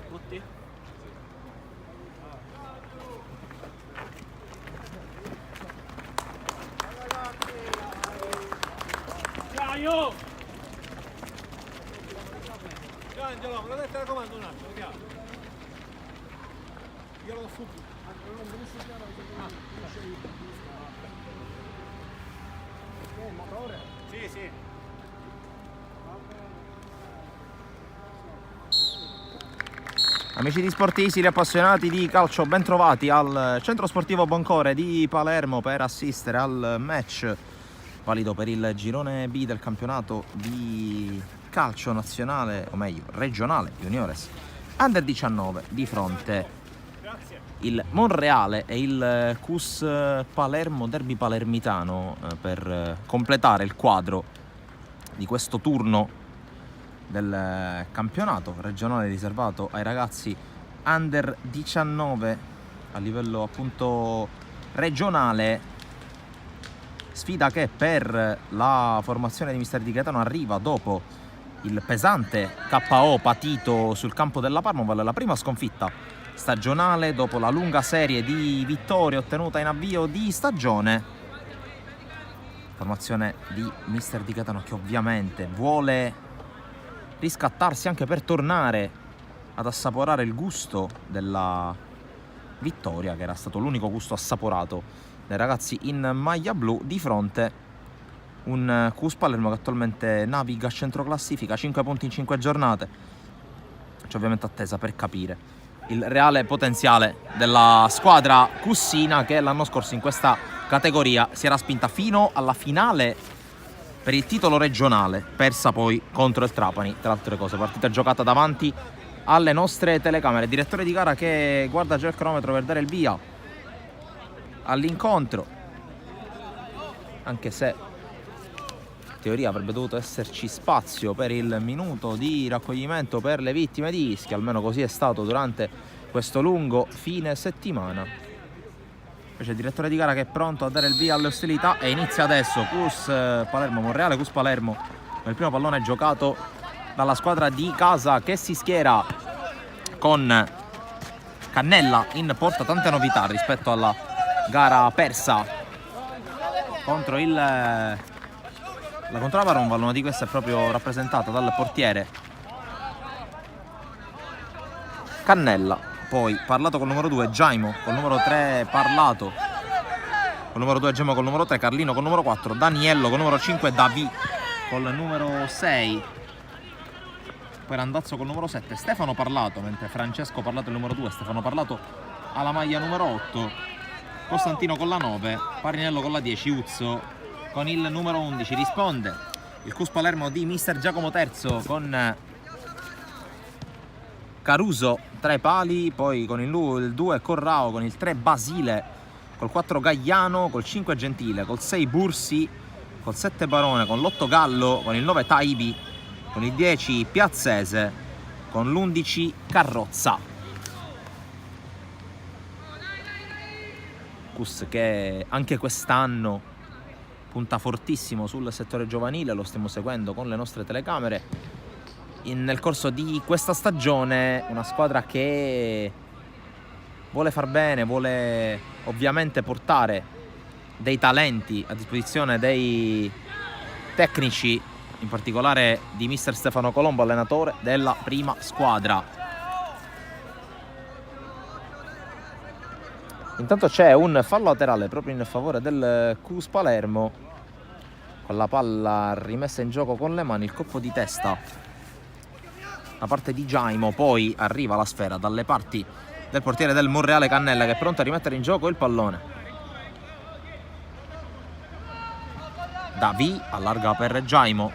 Tutti? Ciao! Angelo, me lo dai il telecomando un attimo, chiaro. Io lo do subito. Il motore? Sì, sì. Amici di Sportissimi, appassionati di calcio, ben trovati al Centro Sportivo Boncore di Palermo per assistere al match valido per il girone B del campionato di calcio nazionale, o meglio regionale, juniores Under 19, di fronte il Monreale e il CUS Palermo, derby palermitano, per completare il quadro di questo turno del campionato regionale riservato ai ragazzi under 19 a livello appunto regionale. Sfida che per la formazione di Mister Di Gaetano arriva dopo il pesante KO patito sul campo della Parmoval, la prima sconfitta stagionale dopo la lunga serie di vittorie ottenuta in avvio di stagione. Formazione di Mister Di Gaetano che ovviamente vuole riscattarsi anche per tornare ad assaporare il gusto della vittoria, che era stato l'unico gusto assaporato dai ragazzi in maglia blu, di fronte un CUS Palermo che attualmente naviga a centro classifica, 5 punti in 5 giornate. C'è ovviamente attesa per capire il reale potenziale della squadra cussina, che l'anno scorso in questa categoria si era spinta fino alla finale per il titolo regionale, persa poi contro il Trapani, tra altre cose. Partita giocata davanti alle nostre telecamere. Direttore di gara che guarda già il cronometro per dare il via all'incontro, anche se in teoria avrebbe dovuto esserci spazio per il minuto di raccoglimento per le vittime di Ischia, almeno così è stato durante questo lungo fine settimana. Invece il direttore di gara che è pronto a dare il via alle ostilità e inizia adesso. CUS Palermo, Monreale, CUS Palermo, il primo pallone giocato dalla squadra di casa che si schiera con Cannella in porta. Tante novità rispetto alla gara persa contro la Parmoval. Una di queste è proprio rappresentata dal portiere Cannella. Poi parlato col numero 2 Giaimo, col numero 3 parlato col numero 2 Giaimo, col numero 3 Carlino, col numero 4 Daniello, col numero 5 Davi, col numero 6 poi Randazzo col numero 7 Stefano Parlato, mentre Francesco Parlato il numero 2, Stefano Parlato alla maglia numero 8, Costantino con la 9, Parinello con la 10, Uzzo con il numero 11. Risponde il CUS Palermo di mister Giacomo Terzo con Caruso tra i pali, poi con il 2 Corrao, con il 3 Basile, col 4 Gagliano, col 5 Gentile, col 6 Bursi, col 7 Barone, con l'8 Gallo, con il 9 Taibi, con il 10 Piazzese, con l'11 Carrozza. CUS che anche quest'anno punta fortissimo sul settore giovanile, lo stiamo seguendo con le nostre telecamere. Nel corso di questa stagione una squadra che vuole far bene, vuole ovviamente portare dei talenti a disposizione dei tecnici, in particolare di mister Stefano Colombo, allenatore della prima squadra. Intanto c'è un fallo laterale proprio in favore del CUS Palermo, con la palla rimessa in gioco con le mani, il colpo di testa da parte di Giaimo, poi arriva la sfera dalle parti del portiere del Monreale Cannella, che è pronto a rimettere in gioco il pallone. Davi allarga per Giaimo,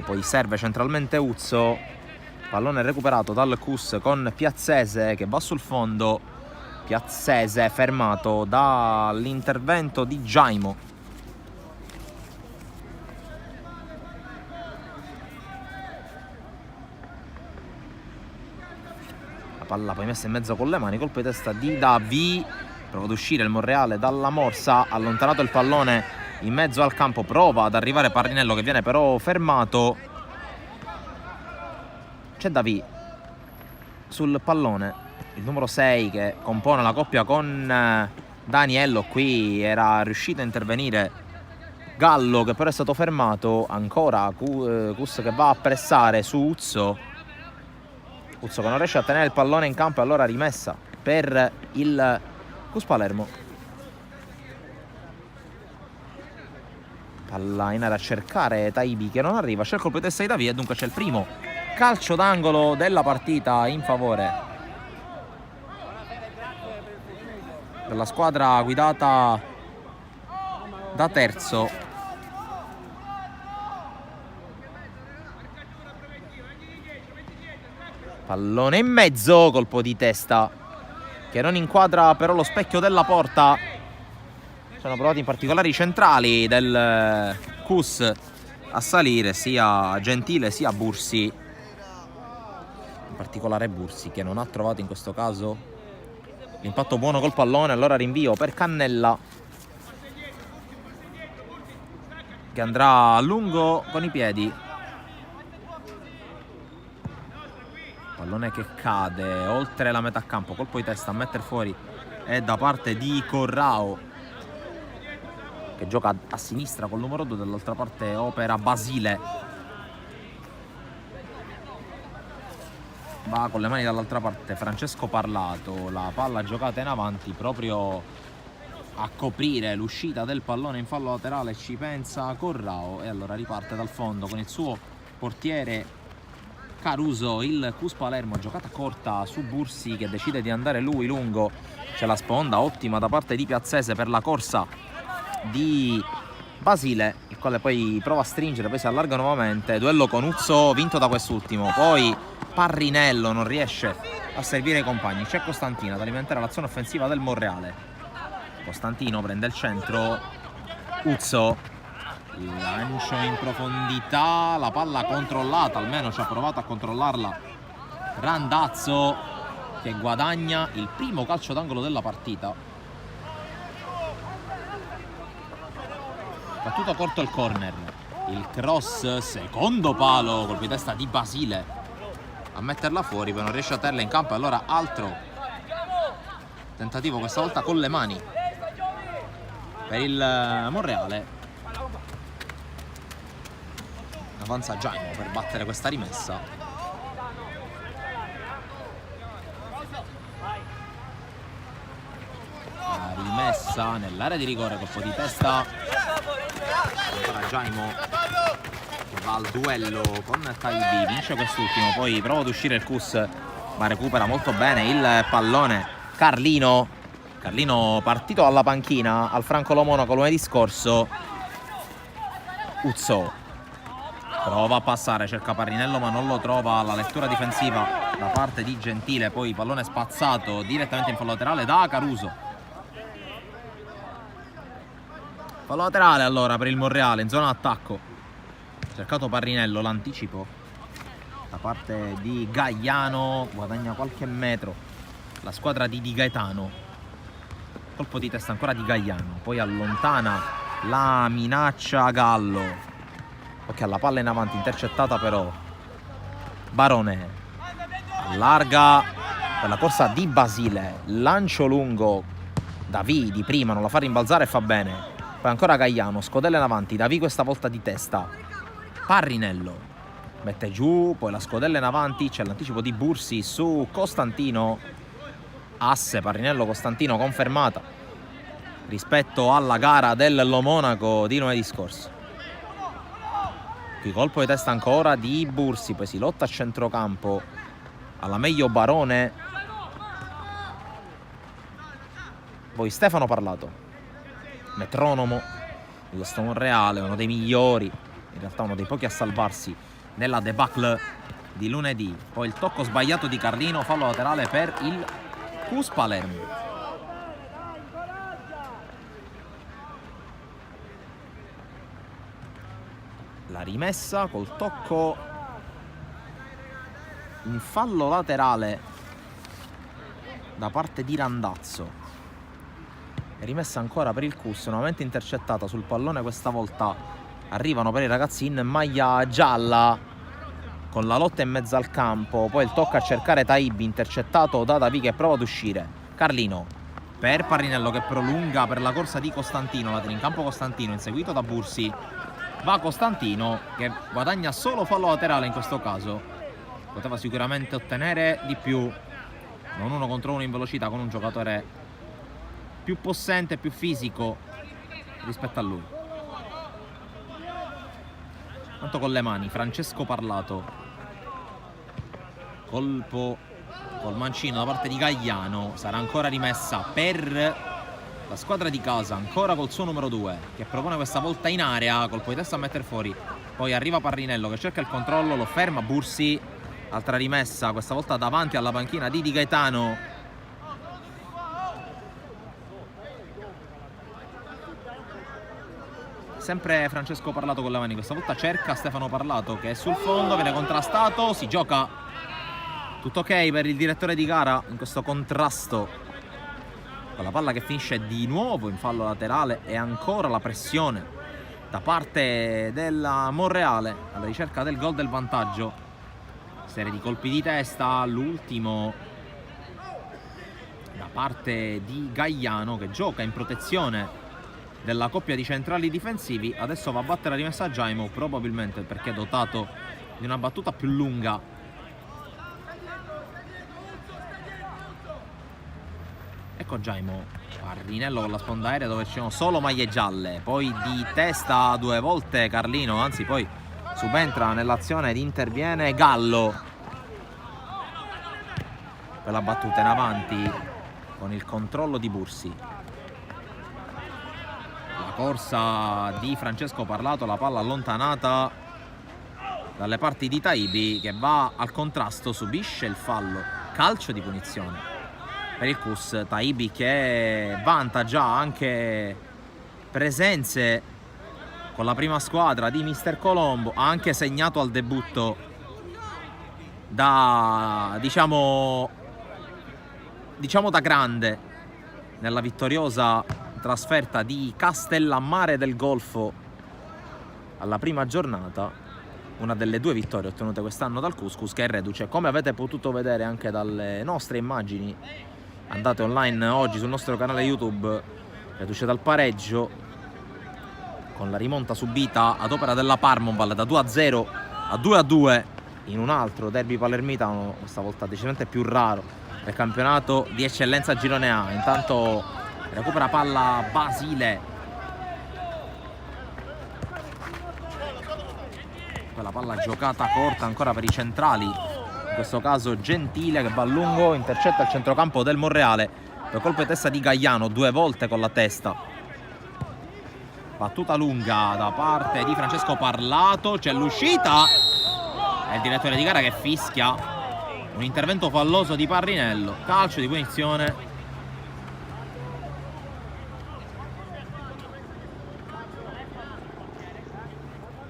poi serve centralmente Uzzo, Pallone recuperato dal Cus con Piazzese che va sul fondo. Piazzese fermato dall'intervento di Giaimo. La palla poi messa in mezzo con le mani, colpo di testa di Davi. Prova ad uscire il Monreale dalla morsa, allontanato il pallone in mezzo al campo, prova ad arrivare Parrinello che viene però fermato. C'è Davi sul pallone, il numero 6 che compone la coppia con Daniello. Qui era riuscito a intervenire Gallo che però è stato fermato. Ancora Cus che va a pressare su Uzzo. Uzzo che non riesce a tenere il pallone in campo e allora rimessa per il Cus Palermo. Palla in area a cercare Taibi che non arriva, c'è il colpo di testa di Davi e dunque c'è il primo calcio d'angolo della partita in favore della squadra guidata da Terzo. Pallone in mezzo, colpo di testa che non inquadra però lo specchio della porta. Sono provati in particolare i centrali del Cus a salire, sia Gentile sia Bursi. In particolare Bursi che non ha trovato in questo caso l'impatto buono col pallone. Allora rinvio per Cannella che andrà a lungo con i piedi. Pallone che cade oltre la metà campo, colpo di testa a mettere fuori è da parte di Corrao che gioca a sinistra col numero 2, dall'altra parte opera Basile. Va con le mani dall'altra parte Francesco Parlato, la palla giocata in avanti proprio a coprire l'uscita del pallone in fallo laterale, ci pensa Corrao e allora riparte dal fondo con il suo portiere Caruso. Il Cus Palermo, giocata corta su Bursi che decide di andare lui lungo. C'è la sponda ottima da parte di Piazzese per la corsa di Basile, il quale poi prova a stringere, poi si allarga nuovamente. Duello con Uzzo vinto da quest'ultimo, poi Parrinello non riesce a servire i compagni. C'è Costantino ad alimentare l'azione offensiva del Monreale. Costantino prende il centro, Uzzo, lancio in profondità, la palla controllata, almeno ci ha provato a controllarla Randazzo che guadagna il primo calcio d'angolo della partita. Battuto corto il corner, il cross, secondo palo, colpo di testa di Basile a metterla fuori, poi non riesce a tenerla in campo e allora altro tentativo, questa volta con le mani per il Monreale. Avanza Giaimo per battere questa rimessa. La rimessa nell'area di rigore, colpo di testa. Ancora Giaimo che va al duello con Taibi, vince quest'ultimo, poi prova ad uscire il Cus ma recupera molto bene il pallone Carlino partito alla panchina al Francolò Monaco lunedì scorso. Uzzo prova a passare, cerca Parrinello ma non lo trova. La lettura difensiva da parte di Gentile, poi pallone spazzato direttamente in fallo laterale da Caruso. Fallo laterale allora per il Monreale in zona attacco. Cercato Parrinello, l'anticipo da parte di Gaiano, guadagna qualche metro la squadra di Di Gaetano. Colpo di testa ancora di Gaiano, poi allontana la minaccia Gallo. Ok, la palla in avanti, intercettata però Barone. Allarga per la corsa di Basile, lancio lungo Davi di prima, non la fa rimbalzare e fa bene. Poi ancora Gaiano, scodella in avanti, Davi questa volta di testa. Parrinello mette giù, poi la scodella in avanti, c'è l'anticipo di Bursi su Costantino. Asse Parrinello-Costantino confermata rispetto alla gara del Monaco di lunedì scorso. Qui colpo di testa ancora di Bursi, poi si lotta a centrocampo, alla meglio Barone, poi Stefano Parlato, metronomo dello Monreale, uno dei migliori, in realtà uno dei pochi a salvarsi nella debacle di lunedì. Poi il tocco sbagliato di Carlino, fallo laterale per il CUS Palermo. La rimessa col tocco, un fallo laterale da parte di Randazzo. Rimessa ancora per il CUS, nuovamente intercettata sul pallone, questa volta arrivano per i ragazzi in maglia gialla con la lotta in mezzo al campo. Poi il tocco a cercare Taibi, intercettato da Davi che prova ad uscire. Carlino per Parrinello che prolunga per la corsa di Costantino, la tiene in campo Costantino inseguito da Bursi. Va Costantino che guadagna solo fallo laterale in questo caso, poteva sicuramente ottenere di più, non 1 contro 1 in velocità con un giocatore più possente, più fisico rispetto a lui. Tanto con le mani Francesco Parlato, colpo col mancino da parte di Gagliano, sarà ancora rimessa per la squadra di casa, ancora col suo numero 2 che propone questa volta in area, colpo di testa a metter fuori. Poi arriva Parrinello che cerca il controllo, lo ferma Bursi, altra rimessa, questa volta davanti alla panchina di Di Gaetano. Sempre Francesco Parlato con le mani, questa volta cerca Stefano Parlato che è sul fondo, viene contrastato, si gioca tutto ok per il direttore di gara in questo contrasto, con la palla che finisce di nuovo in fallo laterale e ancora la pressione da parte della Monreale alla ricerca del gol del vantaggio. Serie di colpi di testa, l'ultimo da parte di Gagliano che gioca in protezione della coppia di centrali difensivi. Adesso va a battere la rimessa a Jaimo, probabilmente perché è dotato di una battuta più lunga. Ecco Jaimo, Parrinello con la sponda aerea dove ci sono solo maglie gialle, poi di testa 2 volte Carlino, anzi poi subentra nell'azione ed interviene Gallo per la battuta in avanti con il controllo di Bursi. La corsa di Francesco Parlato, la palla allontanata dalle parti di Taibi che va al contrasto, subisce il fallo, calcio di punizione per il CUS. Taibi che vanta già anche presenze con la prima squadra di Mister Colombo, ha anche segnato al debutto da diciamo da grande nella vittoriosa trasferta di Castellammare del Golfo alla prima giornata, una delle 2 vittorie ottenute quest'anno dal CUS che è reduce, come avete potuto vedere anche dalle nostre immagini. Andate online oggi sul nostro canale YouTube, reduce dal pareggio con la rimonta subita ad opera della Parmonval da 2-0 a 2-2 in un altro derby palermitano, questa volta decisamente più raro del campionato di eccellenza Girone A. Intanto recupera palla Basile, quella palla giocata corta ancora per i centrali, in questo caso Gentile che va a lungo, intercetta il centrocampo del Monreale per colpo di testa di Gagliano 2 volte con la testa. Battuta lunga da parte di Francesco Parlato, c'è l'uscita e il direttore di gara che fischia un intervento falloso di Parrinello, calcio di punizione.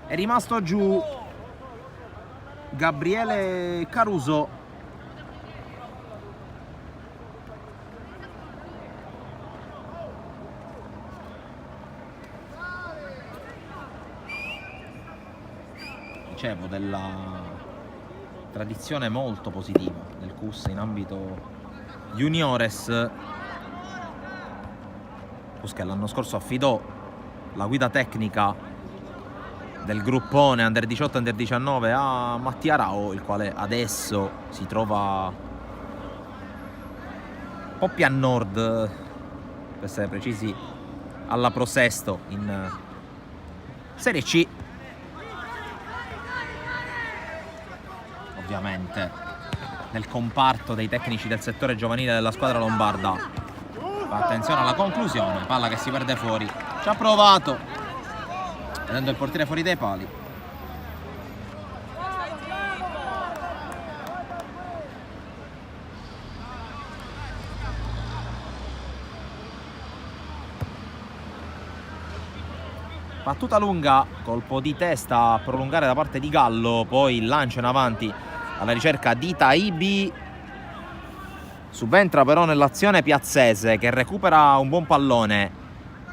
È rimasto giù Gabriele Caruso. Dicevo della tradizione molto positiva del CUS in ambito juniores. CUS che l'anno scorso affidò la guida tecnica del gruppone Under 18 Under 19 a Mattia Rao, il quale adesso si trova un po' più a nord, per essere precisi alla Pro Sesto in Serie C. Ovviamente nel comparto dei tecnici del settore giovanile della squadra lombarda. Fa attenzione alla conclusione, palla che si perde fuori, ci ha provato vedendo il portiere fuori dai pali. Battuta lunga, colpo di testa a prolungare da parte di Gallo, poi il lancio in avanti alla ricerca di Taibi. Subentra però nell'azione Piazzese che recupera un buon pallone.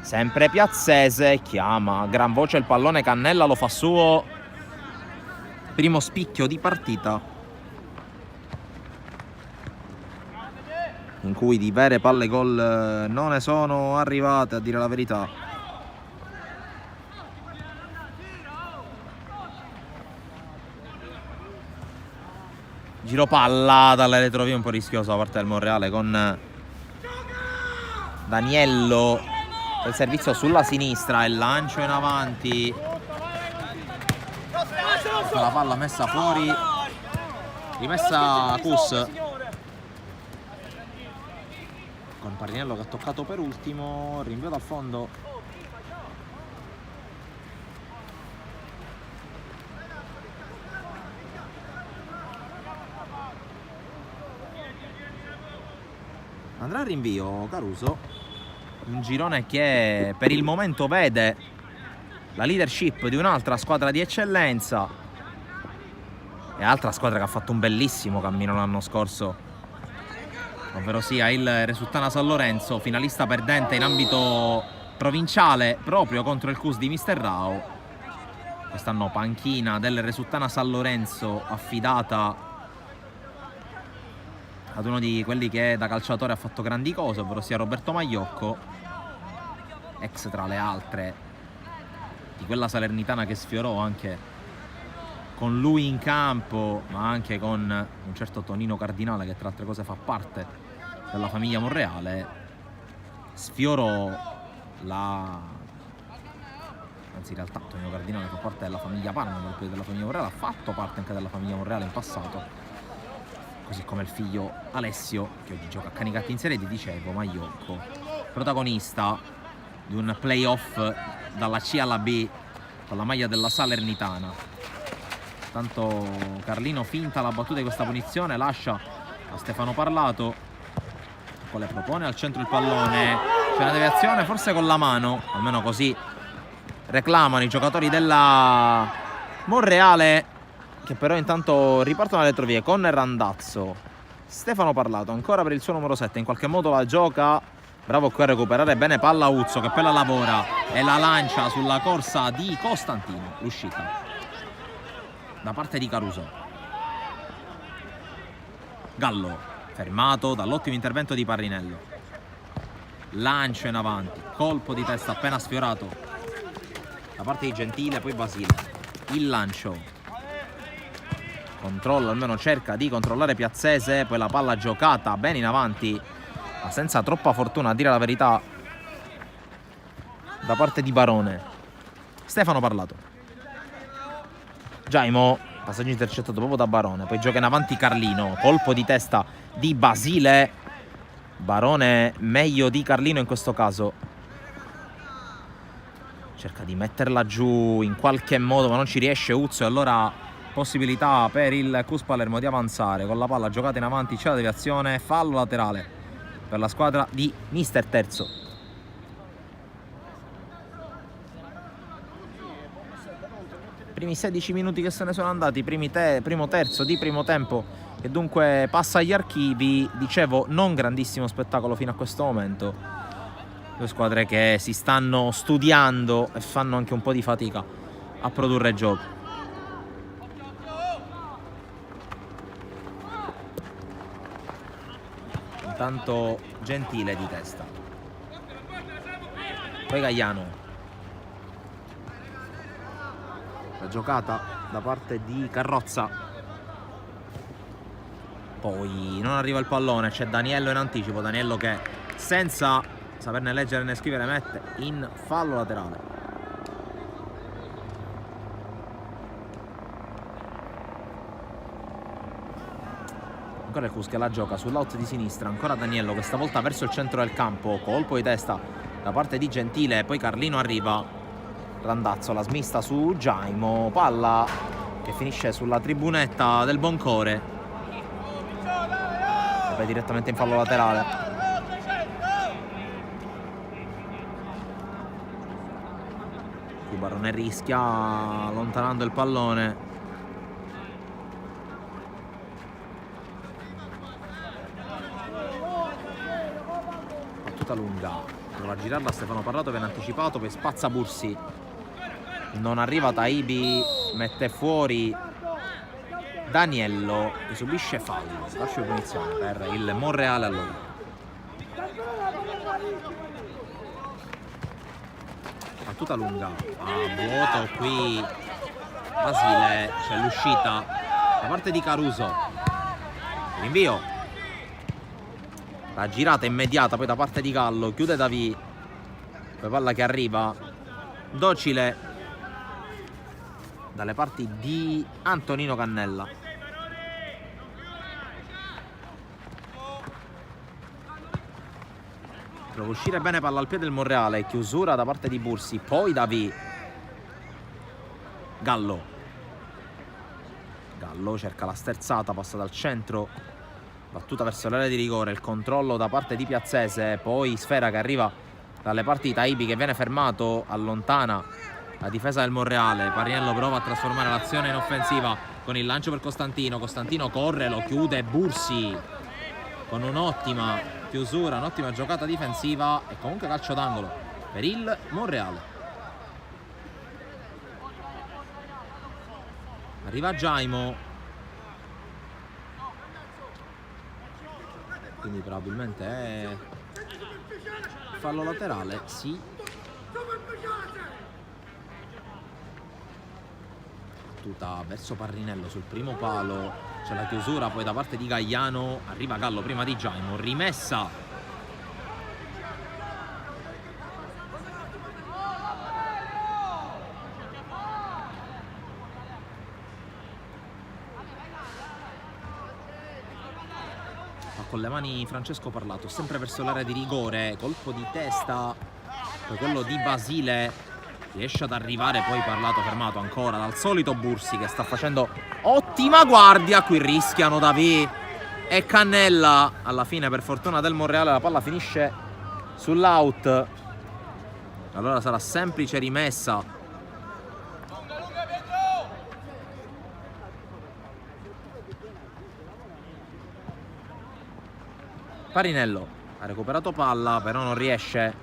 Sempre Piazzese, chiama a gran voce il pallone, Cannella lo fa suo. Primo spicchio di partita in cui di vere palle gol non ne sono arrivate, a dire la verità. Giro palla dalle retrovie un po' rischioso da parte del Monreale con Daniello, il servizio sulla sinistra, il lancio in avanti, la palla messa fuori, rimessa a Cus con Parinello che ha toccato per ultimo, rinvio dal fondo. Andrà al rinvio Caruso, un girone che per il momento vede la leadership di un'altra squadra di eccellenza e altra squadra che ha fatto un bellissimo cammino l'anno scorso, ovvero sia il Resuttana San Lorenzo, finalista perdente in ambito provinciale proprio contro il CUS di Mister Rao. Quest'anno panchina del Resuttana San Lorenzo affidata ad uno di quelli che da calciatore ha fatto grandi cose, ovvero sia Roberto Magliocco, ex tra le altre di quella Salernitana che sfiorò anche con lui in campo, ma anche con un certo Tonino Cardinale che tra altre cose fa parte della famiglia Monreale. Sfiorò anzi in realtà Tonino Cardinale fa parte della famiglia Parma, della famiglia Monreale, ha fatto parte anche della famiglia Monreale in passato, così come il figlio Alessio che oggi gioca a Canicattì in Serie D. Dicevo, Magliocco protagonista di un playoff dalla C alla B con la maglia della Salernitana. Tanto Carlino finta la battuta di questa punizione, lascia a Stefano Parlato, quale propone al centro il pallone, c'è una deviazione forse con la mano, almeno così reclamano i giocatori della Monreale, che però intanto ripartono alle retrovie con Randazzo. Stefano Parlato ancora per il suo numero 7, in qualche modo la gioca, bravo qui a recuperare bene palla Uzzo che poi la lavora e la lancia sulla corsa di Costantino, l'uscita da parte di Caruso. Gallo fermato dall'ottimo intervento di Parinello, lancio in avanti, colpo di testa appena sfiorato da parte di Gentile, poi Basile, il lancio, controlla, almeno cerca di controllare Piazzese, poi la palla giocata bene in avanti ma senza troppa fortuna, a dire la verità, da parte di Barone. Stefano Parlato, Giaimo, passaggio intercettato proprio da Barone, poi gioca in avanti Carlino, colpo di testa di Basile, Barone meglio di Carlino in questo caso, cerca di metterla giù in qualche modo ma non ci riesce Uzzo, e allora possibilità per il CUS Palermo di avanzare con la palla giocata in avanti, c'è la deviazione, fallo laterale per la squadra di Mister Terzo. Primi 16 minuti che se ne sono andati, primo terzo di primo tempo che dunque passa agli archivi. Dicevo, non grandissimo spettacolo fino a questo momento, due squadre che si stanno studiando e fanno anche un po' di fatica a produrre gioco. Intanto Gentile di testa, poi Gagliano, la giocata da parte di Carrozza, poi non arriva il pallone, c'è Daniello in anticipo, Daniello che senza saperne leggere né scrivere mette in fallo laterale. Ancora il CUS che la gioca sull'out di sinistra, ancora Daniello che stavolta verso il centro del campo, colpo di testa da parte di Gentile, poi Carlino arriva, Randazzo la smista su Giaimo, palla che finisce sulla tribunetta del Boncore e poi direttamente in fallo laterale. Qui Barone rischia allontanando il pallone. Battuta lunga, prova a girarla Stefano Parlato, viene anticipato, poi spazza Bursi, non arriva Taibi, mette fuori Daniello che subisce fallo, calcio di punizione per il Monreale allora. Battuta lunga a vuoto qui Basile, c'è l'uscita da parte di Caruso, rinvio, la girata immediata poi da parte di Gallo, chiude Davi, poi palla che arriva docile dalle parti di Antonino Cannella. Prova a uscire bene, palla al piede del Monreale, chiusura da parte di Bursi, poi Davi, Gallo cerca la sterzata, passa dal centro, battuta verso l'area di rigore, il controllo da parte di Piazzese, poi sfera che arriva dalle parti di Taibi che viene fermato, allontana la difesa del Monreale. Parinello prova a trasformare l'azione in offensiva con il lancio per Costantino, Costantino corre, lo chiude Bursi con un'ottima chiusura, un'ottima giocata difensiva e comunque calcio d'angolo per il Monreale. Arriva Giaimo, quindi probabilmente è fallo laterale, sì. Battuta verso Parinello sul primo palo, c'è la chiusura poi da parte di Gagliano, arriva Gallo prima di Giaimo, rimessa con le mani Francesco Parlato, sempre verso l'area di rigore, colpo di testa per quello di Basile, riesce ad arrivare poi Parlato, fermato ancora dal solito Bursi che sta facendo ottima guardia, qui rischiano Davi e Cannella, alla fine per fortuna del Monreale la palla finisce sull'out, allora sarà semplice rimessa. Parinello ha recuperato palla, però non riesce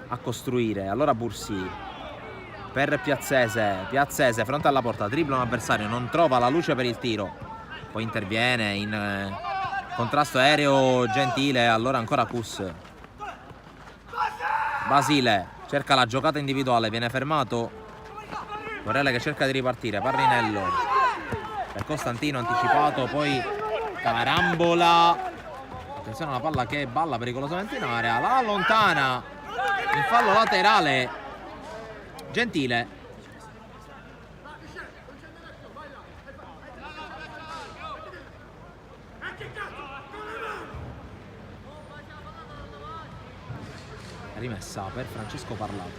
a costruire, allora Bursi per Piazzese fronte alla porta, dribbla un avversario, non trova la luce per il tiro, poi interviene in contrasto aereo Gentile, allora ancora Cus, Basile cerca la giocata individuale, viene fermato, Morelle che cerca di ripartire, Parinello per Costantino anticipato, poi carambola, attenzione alla palla che balla pericolosamente in area, la allontana in fallo laterale Gentile. Rimessa per Francesco Parlato.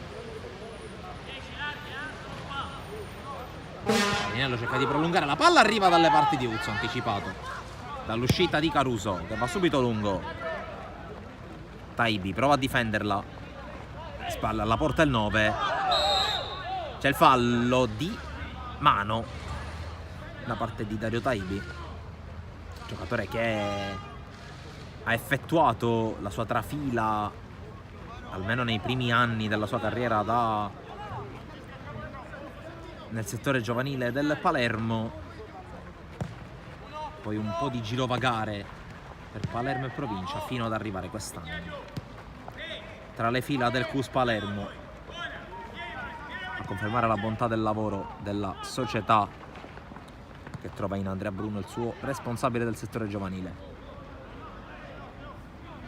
Parinello cerca di prolungare, la palla arriva dalle parti di Uzzo, anticipato dall'uscita di Caruso che va subito lungo. Taibi prova a difenderla, spalla alla porta il 9, c'è il fallo di mano da parte di Dario Taibi, giocatore che ha effettuato la sua trafila almeno nei primi anni della sua carriera nel settore giovanile del Palermo, poi un po' di girovagare per Palermo e provincia fino ad arrivare quest'anno tra le fila del CUS Palermo a confermare la bontà del lavoro della società che trova in Andrea Bruno il suo responsabile del settore giovanile.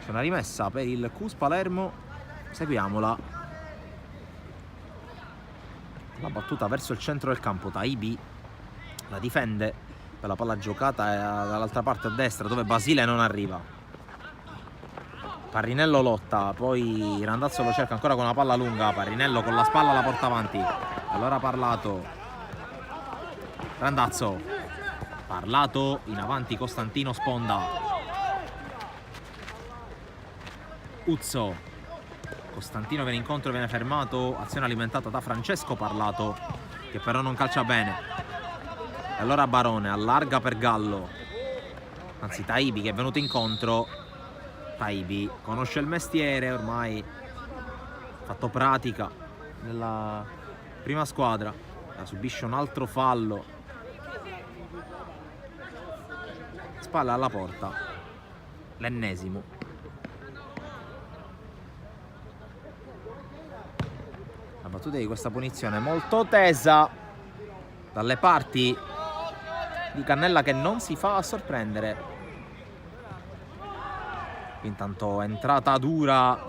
C'è una rimessa per il CUS Palermo, seguiamola, la battuta verso il centro del campo, Taibi la difende per la palla giocata dall'altra parte a destra dove Basile non arriva. Parinello lotta, poi Randazzo lo cerca ancora con una palla lunga, Parinello con la spalla la porta avanti, allora Parlato, Randazzo, Parlato in avanti, Costantino sponda, Uzzo Costantino viene incontro, viene fermato, azione alimentata da Francesco Parlato, che però non calcia bene. E allora Barone allarga per Gallo, anzi Taibi che è venuto incontro. Taibi conosce il mestiere, ormai ha fatto pratica nella prima squadra, subisce un altro fallo, spalla alla porta, l'ennesimo. La battuta di questa punizione molto tesa dalle parti di Cannella, che non si fa sorprendere. Intanto entrata dura,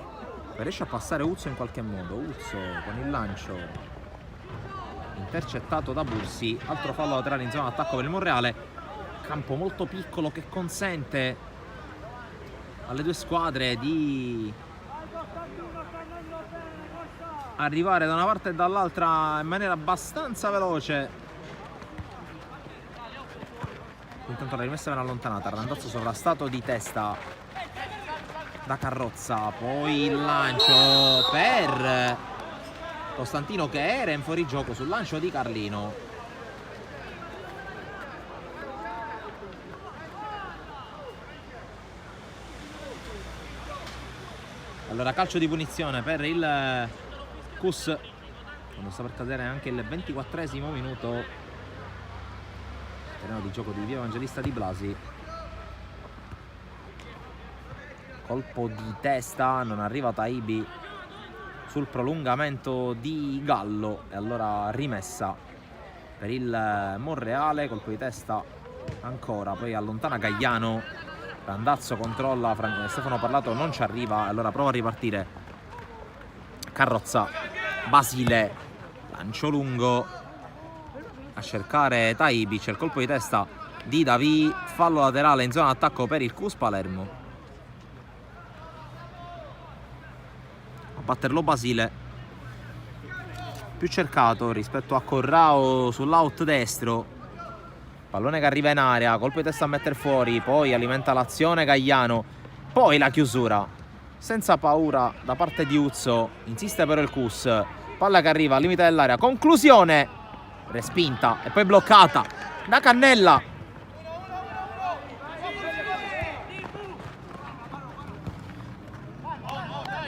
riesce a passare Uzzo in qualche modo. Uzzo con il lancio intercettato da Bursi, altro fallo laterale in zona d'attacco per il Monreale. Campo molto piccolo che consente alle due squadre di arrivare da una parte e dall'altra in maniera abbastanza veloce. Intanto la rimessa viene allontanata, Randazzo sovrastato di testa da Carrozza, poi il lancio per Costantino che era in fuorigioco sul lancio di Carlino. Allora calcio di punizione per il Cus, quando sta per cadere anche il 24esimo minuto. Terreno di gioco di Via Evangelista di Blasi. Colpo di testa, non arriva Taibi sul prolungamento di Gallo e allora rimessa per il Monreale. Colpo di testa ancora, poi allontana Gagliano. Randazzo controlla, Stefano Parlato non ci arriva, allora prova a ripartire Carrozza. Basile, lancio lungo a cercare Taibi, c'è il colpo di testa di Davi, fallo laterale in zona d'attacco per il Cus Palermo. A batterlo Basile, più cercato rispetto a Corrao sull'out destro. Pallone che arriva in area, colpo di testa a mettere fuori, poi alimenta l'azione Gagliano, poi la chiusura senza paura da parte di Uzzo, insiste però il Cus, palla che arriva al limite dell'area, conclusione, respinta e poi bloccata da Cannella.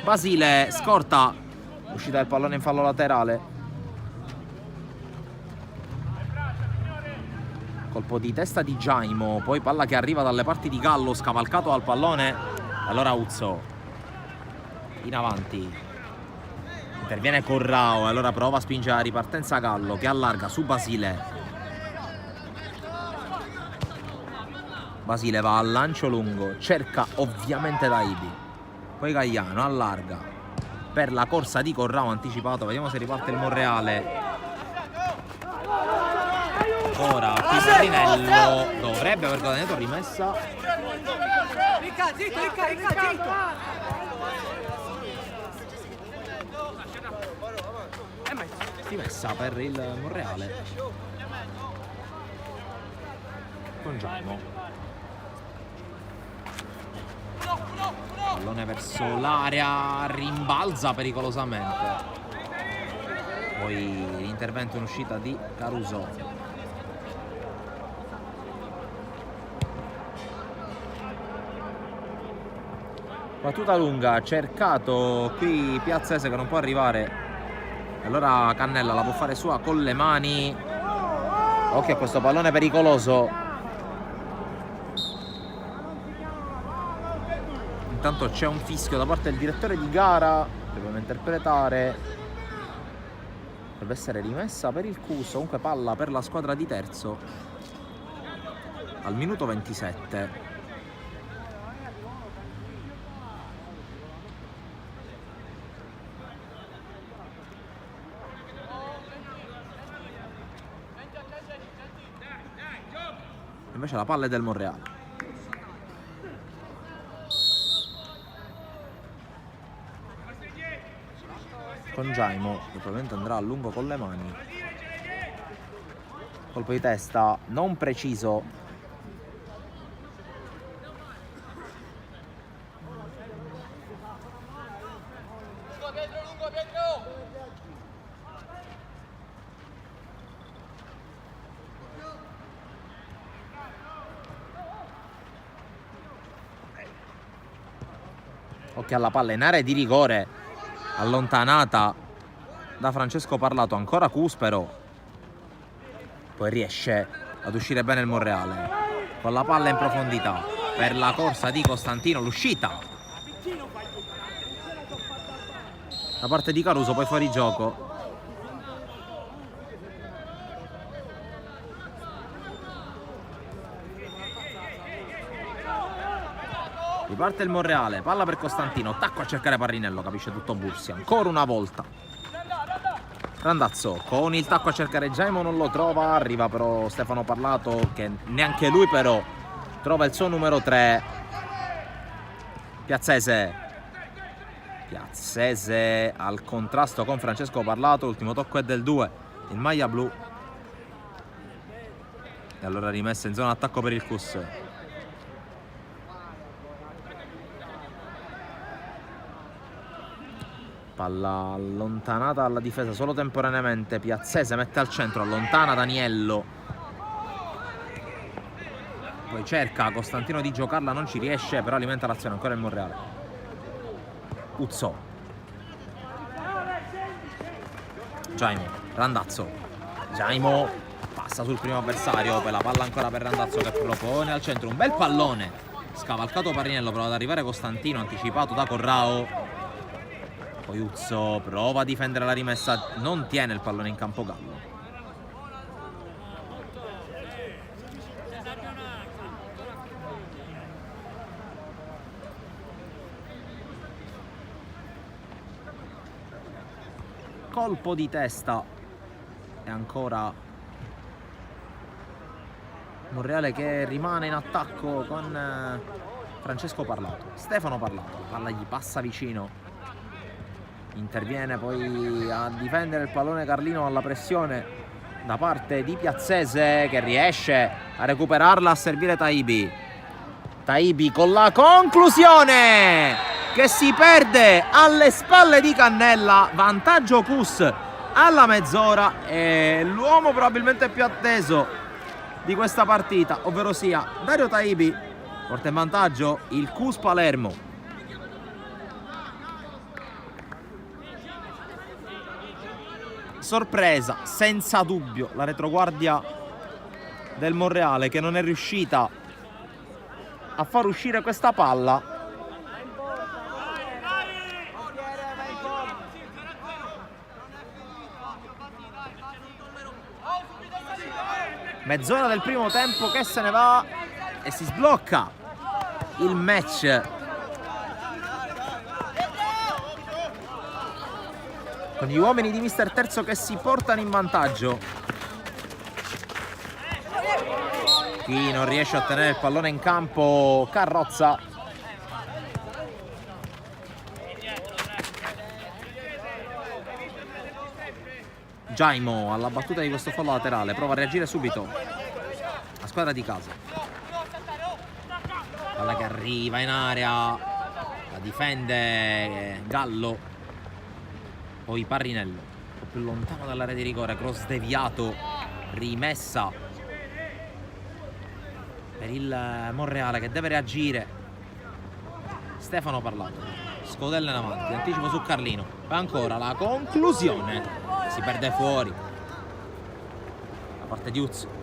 Basile scorta, uscita del pallone in fallo laterale. Colpo di testa di Giaimo, poi palla che arriva dalle parti di Gallo, scavalcato dal pallone. Allora Uzzo in avanti, interviene Corrao e allora prova a spingere la ripartenza Gallo che allarga su Basile. Basile va al lancio lungo, cerca ovviamente Taibi, poi Gagliano allarga per la corsa di Corrao anticipato. Vediamo se riparte il Monreale. Ora qui Marinello dovrebbe aver guadagnato rimessa. Rimessa per il Monreale con Giaimo. Pallone verso l'area, rimbalza pericolosamente. Poi l'intervento in uscita di Caruso. Battuta lunga, cercato qui Piazzese che non può arrivare. Allora Cannella la può fare sua con le mani. Occhio a questo pallone pericoloso. Intanto c'è un fischio da parte del direttore di gara, dobbiamo interpretare. Deve essere rimessa per il Cus, comunque palla per la squadra di Terzo al minuto 27. Invece la palla è del Monreale. Con Giaimo, che probabilmente andrà a lungo con le mani. Colpo di testa non preciso. Occhio alla palla in area di rigore, allontanata da Francesco Parlato, ancora Cus però. Poi riesce ad uscire bene il Monreale con la palla in profondità per la corsa di Costantino, l'uscita da parte di Caruso, poi fuori gioco. Riparte il Monreale, palla per Costantino, attacco a cercare Parrinello, capisce tutto Bursi, ancora una volta. Randazzo con il tacco a cercare Jaimo, non lo trova, arriva però Stefano Parlato che neanche lui però trova il suo numero 3. Piazzese al contrasto con Francesco Parlato, l'ultimo tocco è del 2, in maglia blu. E allora rimessa in zona attacco per il Cus. Palla allontanata dalla difesa solo temporaneamente. Piazzese mette al centro, allontana Daniello. Poi cerca Costantino di giocarla, non ci riesce, però alimenta l'azione ancora il Monreale. Uzzo. Jaimo, Randazzo. Jaimo passa sul primo avversario, poi la palla ancora per Randazzo che propone al centro. Un bel pallone. Scavalcato Parrinello, prova ad arrivare Costantino, anticipato da Corrao. Poi Uzzo prova a difendere la rimessa, non tiene il pallone in campo Gallo. Colpo di testa e ancora Monreale che rimane in attacco con Francesco Parlato. Stefano Parlato, la palla gli passa vicino. Interviene poi a difendere il pallone Carlino alla pressione da parte di Piazzese che riesce a recuperarla, a servire Taibi. Taibi con la conclusione che si perde alle spalle di Cannella. Vantaggio Cus alla mezz'ora e l'uomo probabilmente più atteso di questa partita, ovvero sia Dario Taibi, porta in vantaggio il Cus Palermo. Sorpresa, senza dubbio, la retroguardia del Monreale che non è riuscita a far uscire questa palla. Mezz'ora del primo tempo che se ne va e si sblocca il match. Con gli uomini di mister Terzo che si portano in vantaggio. Qui non riesce a tenere il pallone in campo Carrozza. Jaimo alla battuta di questo fallo laterale, prova a reagire subito la squadra di casa. Palla che arriva in area, la difende Gallo. Poi Parrinello, un po' più lontano dall'area di rigore, cross deviato, rimessa per il Monreale che deve reagire. Stefano Parlato, scodella in avanti, anticipo su Carlino, e ancora la conclusione, si perde fuori da parte di Uzzo.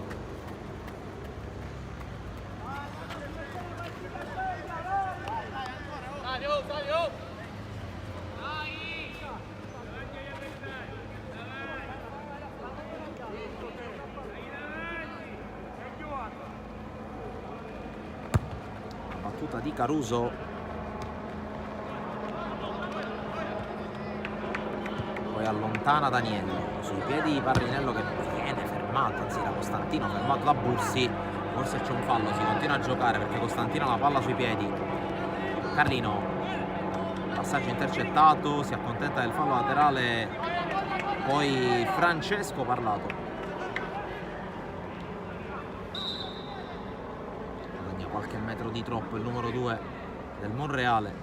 Battuta di Caruso, poi allontana Daniello sui piedi di Parrinello che viene fermato, anzi da Costantino, fermato da Bursi. Forse c'è un fallo, si continua a giocare perché Costantino ha la palla sui piedi. Carlino, passaggio intercettato, si accontenta del fallo laterale poi Francesco Parlato. Qualche metro di troppo il numero 2 del Monreale.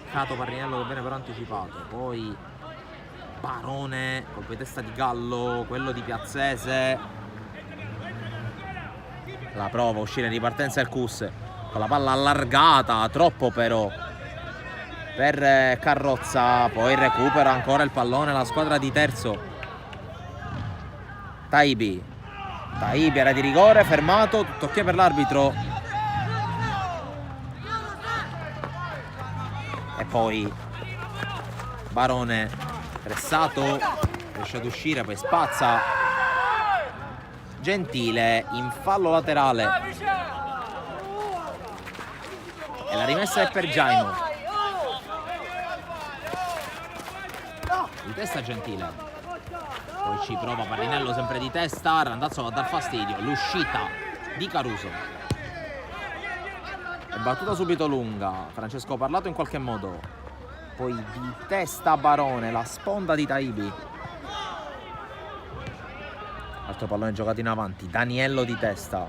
cercato Parrinello che viene però anticipato, poi Barone, colpo di testa di Gallo, quello di Piazzese, la prova a uscire in ripartenza il Cus con la palla allargata, troppo però per Carrozza, poi recupera ancora il pallone la squadra di Terzo. Taibi era di rigore, fermato, tutto ok per l'arbitro. E poi Barone pressato, riesce ad uscire, poi spazza Gentile in fallo laterale e la rimessa è per Jaimo. Di testa Gentile, poi ci prova Parrinello sempre di testa, Randazzo va a dar fastidio, l'uscita di Caruso è battuta subito lunga, Francesco Parlato in qualche modo, poi di testa Barone, la sponda di Taibi, altro pallone giocato in avanti, Daniello di testa,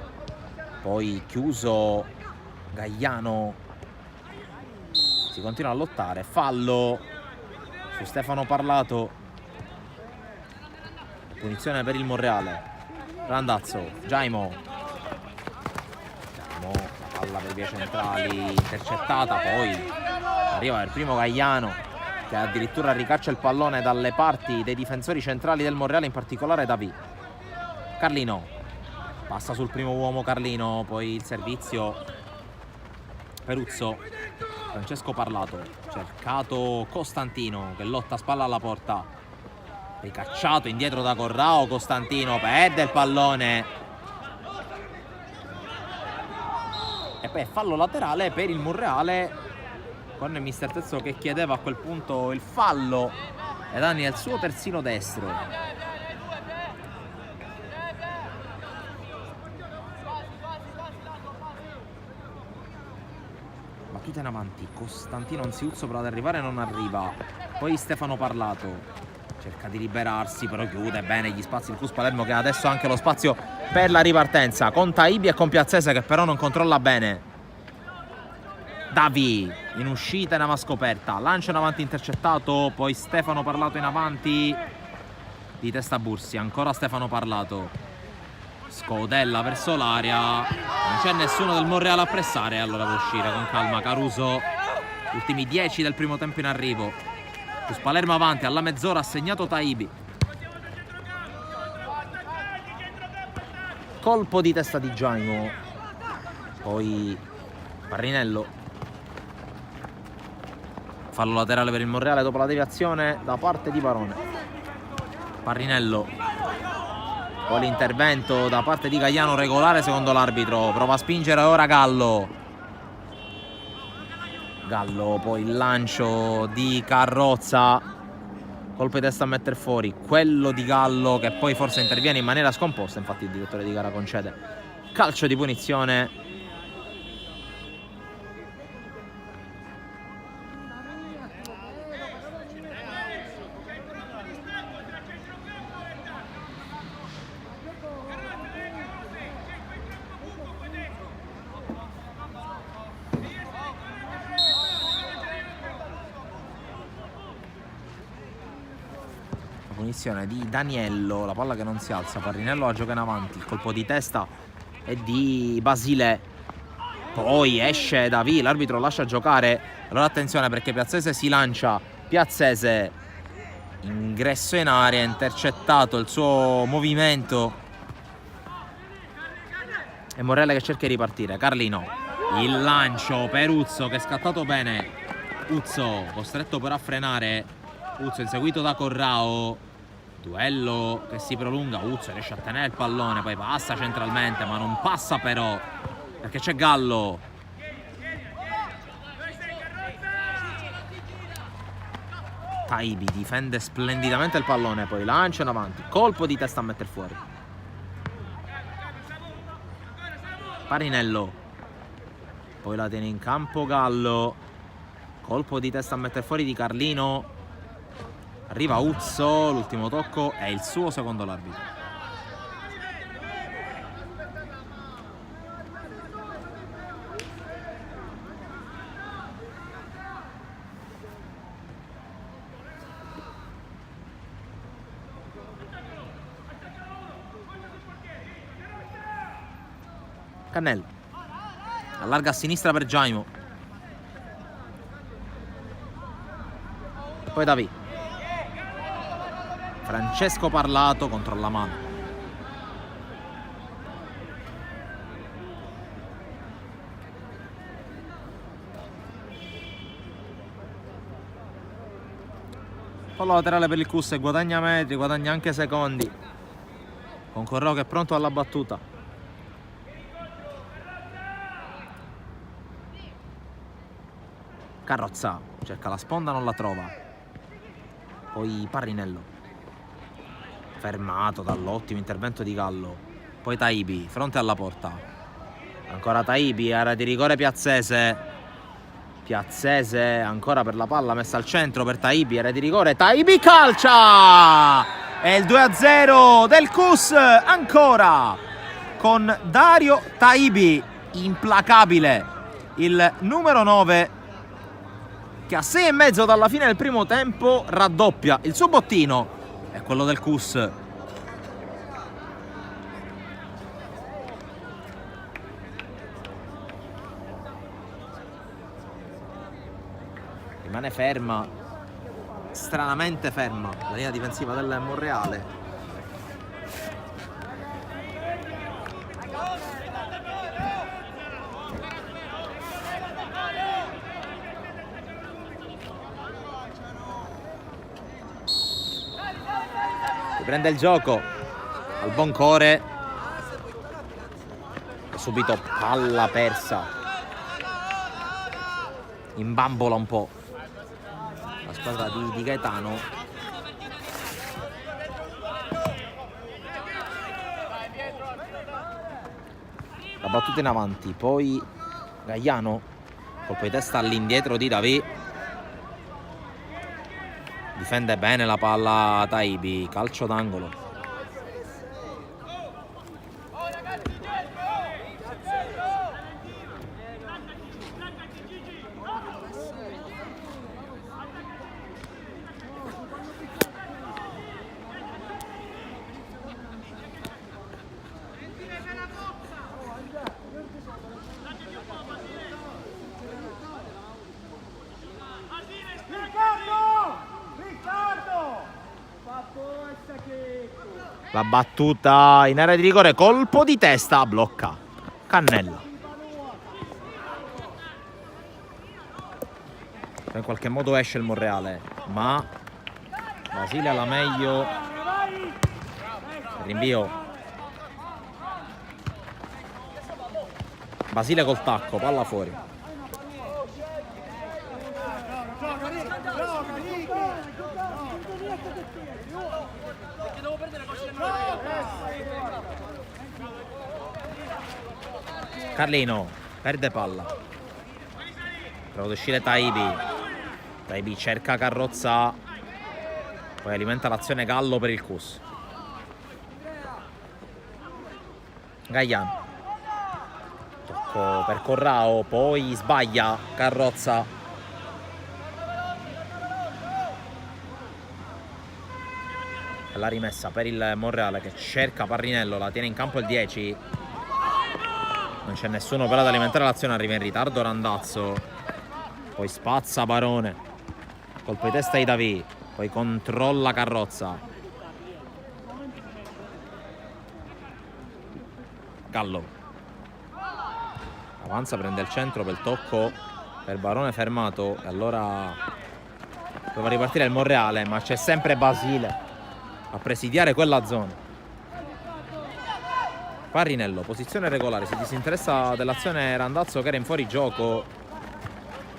poi chiuso Gagliano, si continua a lottare, fallo su Stefano Parlato, punizione per il Monreale. Randazzo, Jaimo, la palla per vie centrali intercettata, poi arriva il primo Gagliano che addirittura ricaccia il pallone dalle parti dei difensori centrali del Monreale, in particolare Davi. Carlino passa sul primo uomo, Carlino, poi il servizio Peruzzo, Francesco Parlato, cercato Costantino che lotta spalla alla porta, ricacciato indietro da Corrao, Costantino perde il pallone e poi fallo laterale per il Monreale, con il mister Terzo che chiedeva a quel punto il fallo e danni al suo terzino destro. Battuta in avanti, Costantino Anziuzzo prova ad arrivare, non arriva, poi Stefano Parlato cerca di liberarsi, però chiude bene gli spazi il Cus Palermo, che ha adesso anche lo spazio per la ripartenza con Taibi e con Piazzese che però non controlla bene. Davi in uscita in ava scoperta, lancio in avanti intercettato, poi Stefano Parlato in avanti, di testa Bursi, ancora Stefano Parlato, scodella verso l'area, non c'è nessuno del Monreale a pressare, allora può uscire con calma Caruso. Ultimi 10 del primo tempo in arrivo, Cus Palermo avanti, alla mezz'ora ha segnato Taibi, colpo di testa di Jaimo, poi Parrinello, fallo laterale per il Monreale dopo la deviazione da parte di Barone. Parrinello, poi l'intervento da parte di Gagliano regolare secondo l'arbitro, prova a spingere ora Gallo, poi il lancio di Carrozza, colpo di testa a mettere fuori, quello di Gallo che poi forse interviene in maniera scomposta, infatti il direttore di gara concede calcio di punizione. Punizione di Daniello, la palla che non si alza, Parrinello la gioca in avanti, il colpo di testa è di Basile, poi esce Davi, l'arbitro lascia giocare, allora attenzione perché Piazzese si lancia, Piazzese ingresso in area, intercettato il suo movimento e Monreale che cerca di ripartire. Carlino, il lancio per Uzzo che è scattato bene, Uzzo costretto però a frenare, Uzzo inseguito da Corrao, duello che si prolunga, Uzzo riesce a tenere il pallone, poi passa centralmente ma non passa però perché c'è Gallo, Taibi difende splendidamente il pallone, poi lancio in avanti, colpo di testa a mettere fuori, Parrinello, poi la tiene in campo Gallo, colpo di testa a mettere fuori di Carlino, arriva Uzzo, l'ultimo tocco è il suo secondo l'arbitro. Cannello allarga a sinistra per Giaimo, poi Davi. Francesco Parlato contro la mano. Fallo laterale per il Cus e guadagna metri, guadagna anche secondi, con Corrao che è pronto alla battuta. Carrozza cerca la sponda, non la trova. Poi Parrinello, fermato dall'ottimo intervento di Gallo. Poi Taibi, fronte alla porta. Ancora Taibi, area di rigore Piazzese. Piazzese ancora per la palla messa al centro per Taibi, area di rigore. Taibi calcia! È il 2-0 del Cus ancora con Dario Taibi, implacabile. Il numero 9 che a 6,5 dalla fine del primo tempo raddoppia il suo bottino. È quello del Cus. Rimane ferma, stranamente ferma, la linea difensiva del Monreale. Prende il gioco al Boncore e subito palla persa, imbambola un po' la squadra di Gaetano. La battuta in avanti, poi Gaiano, colpo di testa all'indietro di Davi. Difende bene la palla Taibi, calcio d'angolo. La battuta in area di rigore, colpo di testa, blocca Cannella. In qualche modo esce il Monreale, ma Basile alla meglio. Rinvio. Basile col tacco, palla fuori. Carlino perde palla, prova ad uscire Taibi. Taibi cerca Carrozza, poi alimenta l'azione Gallo per il Cus. Gaiano, tocco per Corrao, poi sbaglia Carrozza. La rimessa per il Monreale che cerca Parrinello, la tiene in campo il 10. Non c'è nessuno però ad alimentare l'azione, arriva in ritardo Randazzo, poi spazza Barone, colpo di testa di Davi, poi controlla Carrozza. Gallo avanza, prende il centro per tocco per Barone fermato, e allora doveva ripartire il Monreale, ma c'è sempre Basile a presidiare quella zona. Parrinello, posizione regolare, si disinteressa dell'azione Randazzo che era in fuorigioco.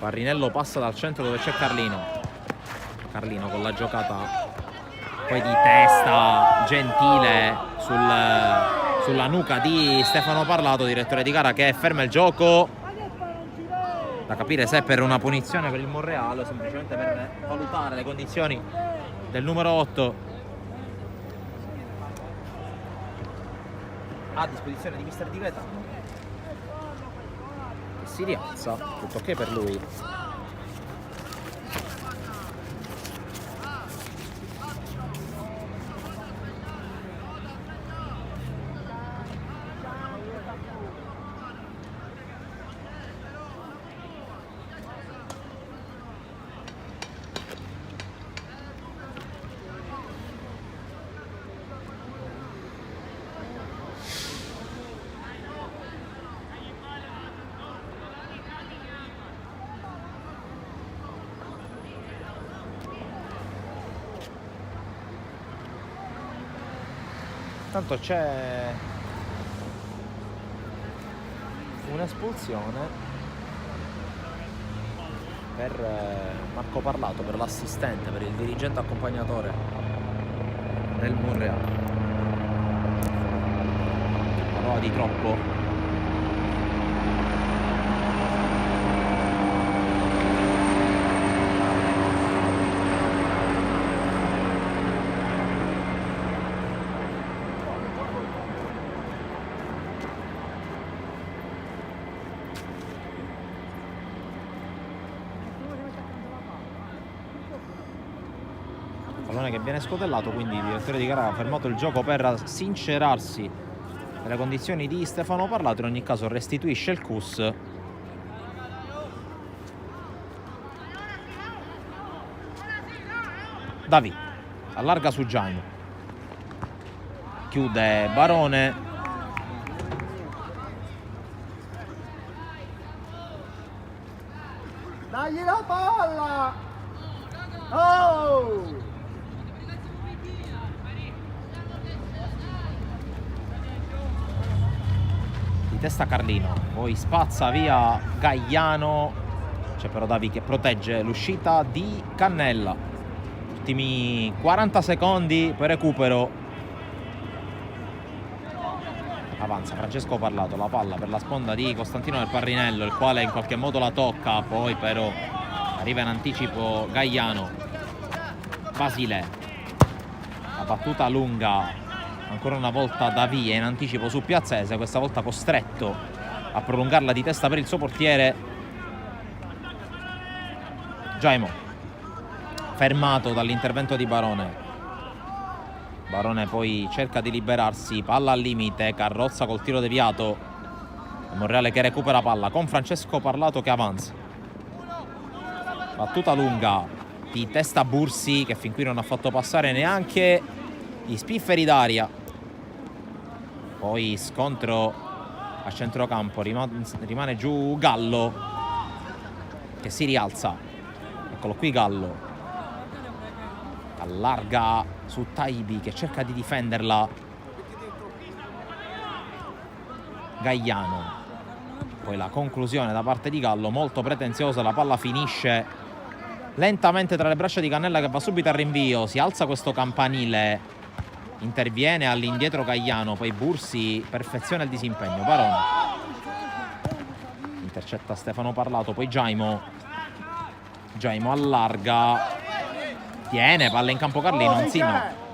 Parrinello passa dal centro dove c'è Carlino. Carlino con la giocata poi di testa gentile sulla nuca di Stefano Parlato, direttore di gara, che ferma il gioco. Da capire se è per una punizione per il Monreale o semplicemente per valutare le condizioni del numero 8 a disposizione di mister Di Gaetano, che si rialza, tutto ok per lui. intanto c'è un'espulsione per Marco Parlato, per l'assistente, per il dirigente accompagnatore del Monreale. Parola di troppo. Pallone che viene scotellato, quindi il direttore di gara ha fermato il gioco per sincerarsi delle condizioni di Stefano Parlato. In ogni caso restituisce il CUS. Davi allarga su Jaimo, chiude Barone, dagli la palla! Oh! di testa Carlino, poi spazza via Gagliano, c'è però Davi che protegge l'uscita di Cannella. Ultimi 40 secondi per recupero. Avanza Francesco Parlato, la palla per la sponda di Costantino del Parrinello, il quale in qualche modo la tocca, poi però arriva in anticipo Gagliano. Basile, la battuta lunga, ancora una volta Davia in anticipo su Piazzese, questa volta costretto a prolungarla di testa per il suo portiere Jaimo, fermato dall'intervento di Barone. Barone poi cerca di liberarsi, palla al limite, carrozza col tiro deviato, Monreale che recupera palla con Francesco Parlato che avanza. Battuta lunga di testa Bursi, che fin qui non ha fatto passare neanche gli spifferi d'aria. Poi scontro a centrocampo, rimane giù Gallo che si rialza. Eccolo qui Gallo, allarga su Taibi che cerca di difenderla. Gagliano, poi la conclusione da parte di Gallo molto pretenziosa, la palla finisce lentamente tra le braccia di Cannella che va subito al rinvio, si alza questo campanile, interviene all'indietro Gagliano, poi Bursi perfeziona il disimpegno, Barone intercetta Stefano Parlato, poi Jaimo allarga, tiene, palla in campo Carlino, non si no.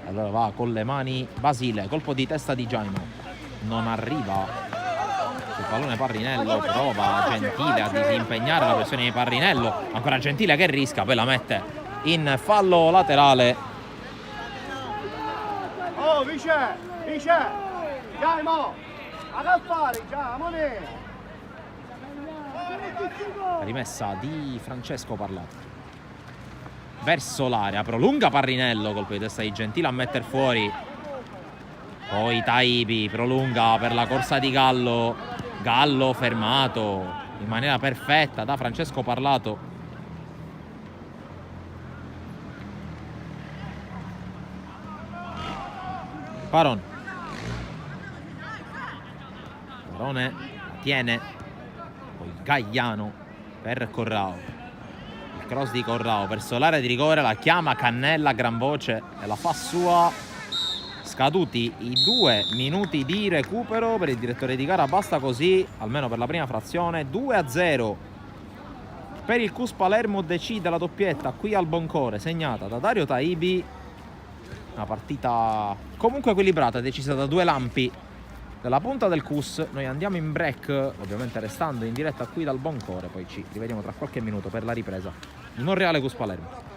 Allora va con le mani Basile, colpo di testa di Jaimo, non arriva sul pallone Parrinello, prova Gentile a disimpegnare la pressione di Parrinello, ancora Gentile che risca, poi la mette in fallo laterale. Oh, Vice! Jaimo! Ad affari, Giamone! Rimessa di Francesco Parlato verso l'area, prolunga Parrinello, colpo di testa di Gentile a metter fuori, poi Taibi prolunga per la corsa di Gallo fermato in maniera perfetta da Francesco Parlato. Barone tiene, poi Gagliano per Corrao, il cross di Corrao verso l'area di rigore, la chiama Cannella a gran voce e la fa sua. Scaduti i 2 minuti di recupero per il direttore di gara, basta così almeno per la prima frazione. 2-0 per il CUS Palermo, decide la doppietta qui al Boncore segnata da Dario Taibi. Una partita comunque equilibrata, decisa da due lampi della punta del CUS. Noi andiamo in break, ovviamente restando in diretta qui dal Boncore, poi ci rivediamo tra qualche minuto per la ripresa di Monreale CUS Palermo.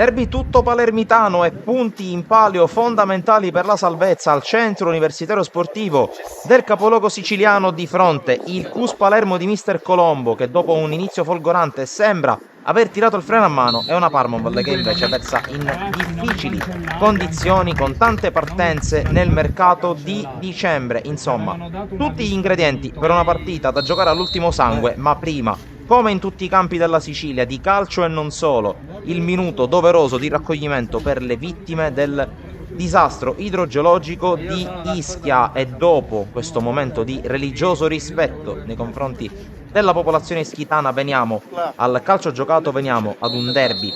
Derby tutto palermitano e punti in palio fondamentali per la salvezza al centro universitario sportivo del capoluogo siciliano. Di fronte il CUS Palermo di mister Colombo, che dopo un inizio folgorante sembra aver tirato il freno a mano è una Parmonval che invece versa in difficili condizioni con tante partenze nel mercato di dicembre. Insomma, tutti gli ingredienti per una partita da giocare all'ultimo sangue, ma prima, come in tutti i campi della Sicilia, di calcio e non solo, il minuto doveroso di raccoglimento per le vittime del disastro idrogeologico di Ischia. E dopo questo momento di religioso rispetto nei confronti della popolazione ischitana veniamo al calcio giocato, veniamo ad un derby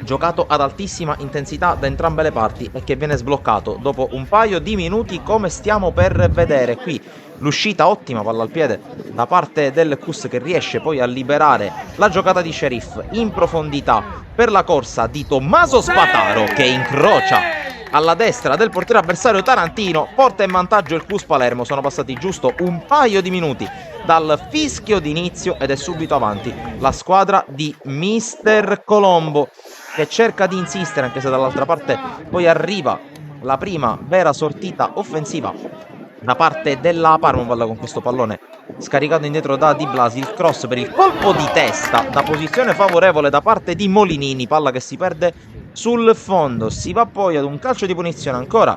giocato ad altissima intensità da entrambe le parti e che viene sbloccato dopo un paio di minuti, come stiamo per vedere qui. L'uscita ottima, palla al piede da parte del Cus, che riesce poi a liberare la giocata di Sheriff in profondità per la corsa di Tommaso Spataro, che incrocia alla destra del portiere avversario Tarantino, porta in vantaggio il Cus Palermo. Sono passati giusto un paio di minuti dal fischio d'inizio ed è subito avanti la squadra di Mister Colombo, che cerca di insistere, anche se dall'altra parte poi arriva la prima vera sortita offensiva da parte della Parmonval, con questo pallone scaricato indietro da Di Blasi, il cross per il colpo di testa da posizione favorevole da parte di Molinini, palla che si perde sul fondo. Si va poi ad un calcio di punizione ancora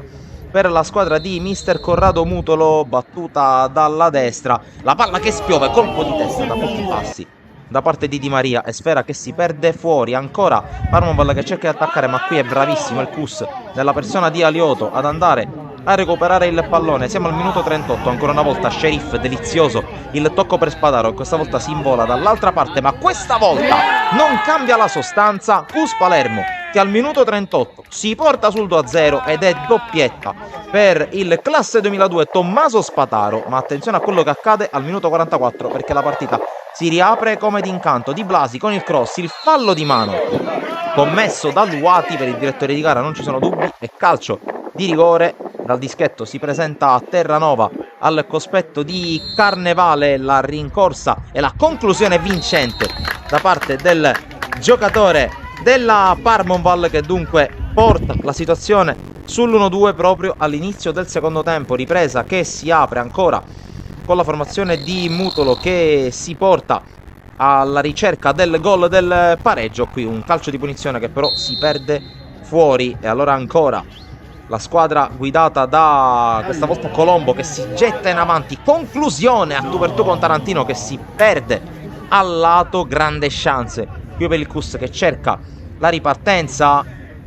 per la squadra di Mister Corrado Mutolo, battuta dalla destra, la palla che spiove, colpo di testa da pochi passi da parte di Di Maria e sfera che si perde fuori. Ancora Parmonval che cerca di attaccare, ma qui è bravissimo il Cus nella persona di Alioto ad andare a recuperare il pallone. Siamo al minuto 38, ancora una volta Sheriff, delizioso il tocco per Spadaro, questa volta si invola dall'altra parte, ma questa volta non cambia la sostanza. Cus Palermo che al minuto 38 si porta sul 2-0 ed è doppietta per il classe 2002 Tommaso Spataro. Ma attenzione a quello che accade al minuto 44, perché la partita si riapre come d'incanto. Di Blasi con il cross, il fallo di mano commesso da Luati, per il direttore di gara non ci sono dubbi, e calcio di rigore. Dal dischetto si presenta a Terranova al cospetto di Carnevale, la rincorsa e la conclusione vincente da parte del giocatore della Parmonval, che dunque porta la situazione sull'1-2 proprio all'inizio del secondo tempo. Ripresa che si apre ancora con la formazione di Mutolo, che si porta alla ricerca del gol del pareggio. Qui un calcio di punizione che però si perde fuori, e allora ancora la squadra guidata da questa volta Colombo che si getta in avanti, conclusione a tu per tu con Tarantino che si perde al lato. Grande chance qui per il Cus che cerca la ripartenza,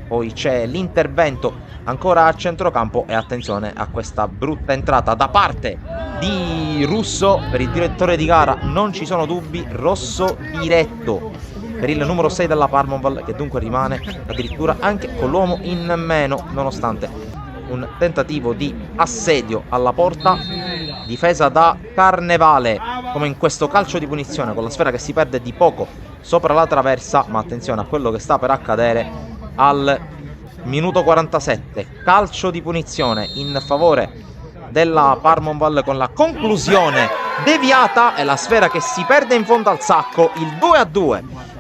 poi c'è l'intervento ancora a centrocampo e attenzione a questa brutta entrata da parte di Russo. Per il direttore di gara non ci sono dubbi, rosso diretto per il numero 6 della Parmonval, che dunque rimane addirittura anche con l'uomo in meno, nonostante un tentativo di assedio alla porta difesa da Carnevale, come in questo calcio di punizione con la sfera che si perde di poco sopra la traversa. Ma attenzione a quello che sta per accadere al minuto 47, calcio di punizione in favore della Parmonval con la conclusione deviata e la sfera che si perde in fondo al sacco. Il 2-2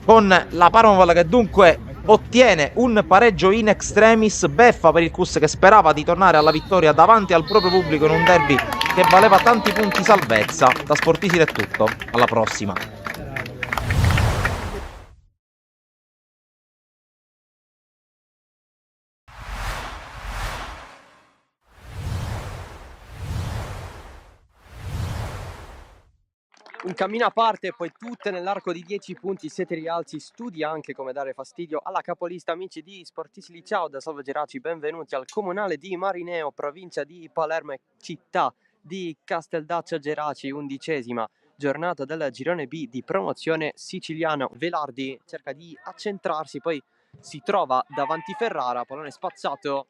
con la Parmonval che dunque ottiene un pareggio in extremis. Beffa per il Cus che sperava di tornare alla vittoria davanti al proprio pubblico in un derby che valeva tanti punti salvezza. Da Sportisil è tutto, alla prossima. Un cammino a parte e poi tutte nell'arco di 10 punti, 7 rialzi, studi anche come dare fastidio alla capolista. Amici di Sportisil, ciao da Salvo Geraci, benvenuti al comunale di Marineo, provincia di Palermo e città di Casteldaccia Geraci, 11ª giornata del girone B di promozione siciliana. Velardi cerca di accentrarsi, poi si trova davanti Ferrara, pallone spazzato.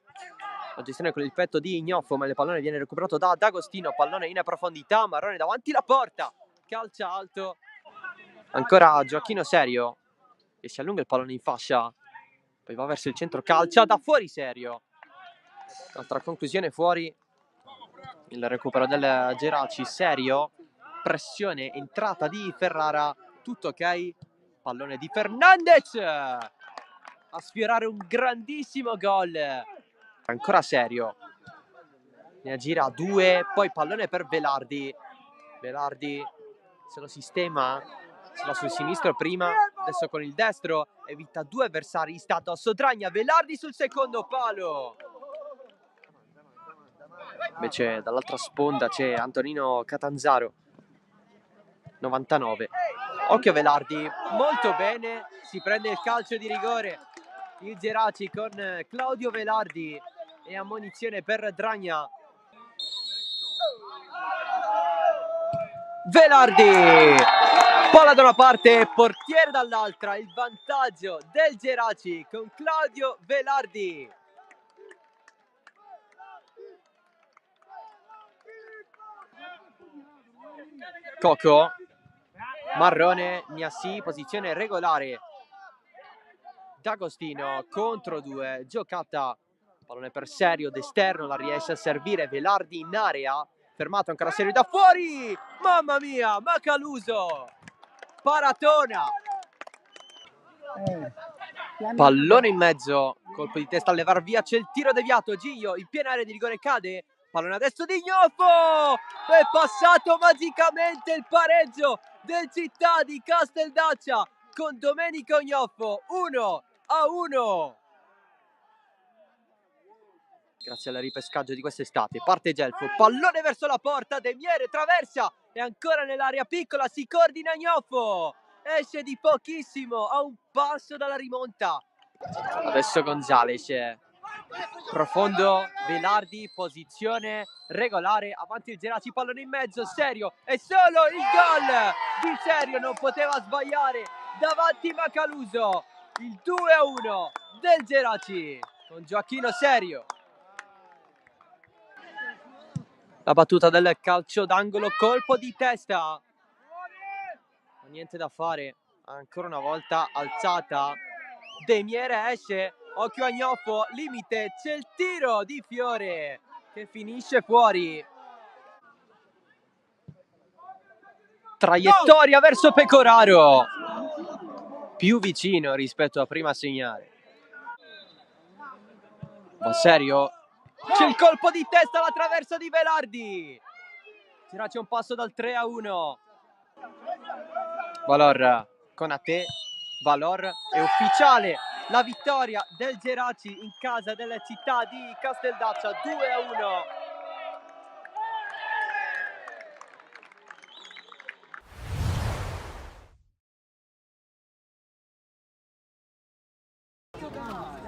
La gestione con il petto di Ignoffo, ma il pallone viene recuperato da D'Agostino, pallone in profondità, Marrone davanti la porta. Calcia alto, ancora Gioacchino Serio e si allunga il pallone in fascia, poi va verso il centro, calcia da fuori Serio, altra conclusione fuori. Il recupero del Geraci, Serio, pressione, entrata di Ferrara, tutto ok, pallone di Fernandez a sfiorare un grandissimo gol. Ancora Serio, ne aggira a 2, poi pallone per Velardi. Velardi se lo sistema Ce l'ha sul sinistro prima, adesso con il destro evita 2 avversari, sta addosso Dragna, Velardi sul secondo palo. Invece dall'altra sponda c'è Antonino Catanzaro, 99. Occhio Velardi, molto bene, si prende il calcio di rigore il Geraci con Claudio Velardi e ammonizione per Dragna. Velardi, palla da una parte, portiere dall'altra, il vantaggio del Geraci con Claudio Velardi. Coco, Marrone, Gnassi, posizione regolare. D'Agostino contro 2, giocata, pallone per Serio, d'esterno, la riesce a servire Velardi in area, fermato ancora Serio da fuori, mamma mia, Macaluso, paratona, pallone in mezzo, colpo di testa a levar via, c'è il tiro deviato, Giglio, in piena area di rigore cade, pallone adesso di Gnoffo, è passato magicamente il pareggio del Città di Casteldaccia con Domenico Gnoffo, 1-1. Grazie al ripescaggio di quest'estate parte Gelfo, pallone verso la porta, De Miere traversa e ancora nell'area piccola si coordina Gnoffo, esce di pochissimo, a un passo dalla rimonta. Adesso Gonzales, profondo, Velardi, posizione regolare, avanti il Geraci, pallone in mezzo, Serio, e solo il gol di Serio, non poteva sbagliare davanti Macaluso, il 2-1 del Geraci con Gioacchino Serio. La battuta del calcio d'angolo, colpo di testa, niente da fare, ancora una volta alzata, De Miere esce, occhio a Gnoffo, limite, c'è il tiro di Fiore che finisce fuori. Traiettoria verso Pecoraro, più vicino rispetto a prima a segnare. Ma Serio, c'è il colpo di testa alla traversa di Velardi. C'è un passo dal 3-1. Valor con a te, Valor è ufficiale, la vittoria del Geraci in casa della Città di Casteldaccia, 2-1.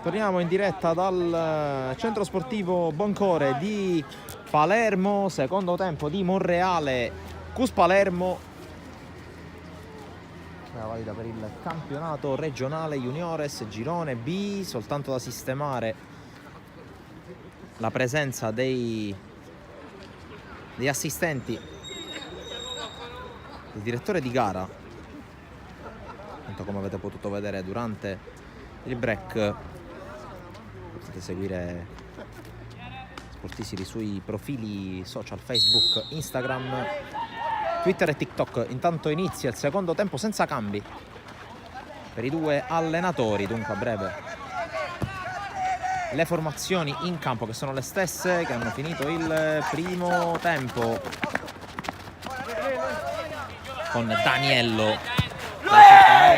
Torniamo in diretta dal centro sportivo Boncore di Palermo, secondo tempo di Monreale, Cus Palermo, valida per il campionato regionale juniores girone B. Soltanto da sistemare la presenza degli assistenti, il direttore di gara, come avete potuto vedere durante il break. Potete seguire Sportissili sui profili social Facebook, Instagram, Twitter e TikTok. Intanto inizia il secondo tempo senza cambi per i due allenatori, dunque a breve le formazioni in campo, che sono le stesse che hanno finito il primo tempo, con Daniello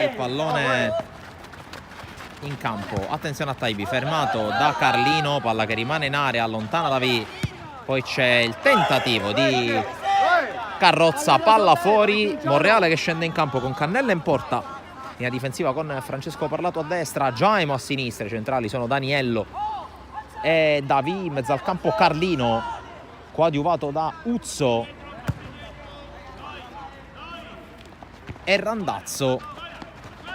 il pallone in campo. Attenzione a Taibi, fermato da Carlino, palla che rimane in area, allontana Davi, poi c'è il tentativo di Carrozza, palla fuori, Monreale che scende in campo con Cannella in porta, linea difensiva con Francesco Parlato a destra, Giaimo a sinistra, i centrali sono Daniello e Davi, in mezzo al campo Carlino, coadiuvato da Uzzo e Randazzo.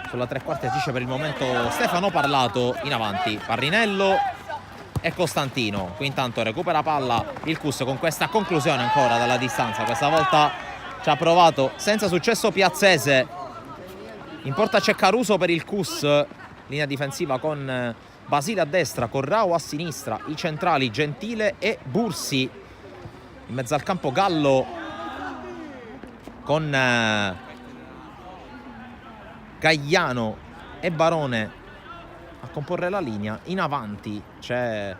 Sulla tre quarti agisce per il momento Stefano Parlato, in avanti Parrinello e Costantino. Qui intanto recupera palla il Cus con questa conclusione ancora dalla distanza. Questa volta ci ha provato senza successo Piazzese. In porta c'è Caruso per il Cus, linea difensiva con Basile a destra, Corrao a sinistra, i centrali Gentile e Bursi. In mezzo al campo Gallo con Gagliano e Barone a comporre la linea. In avanti c'è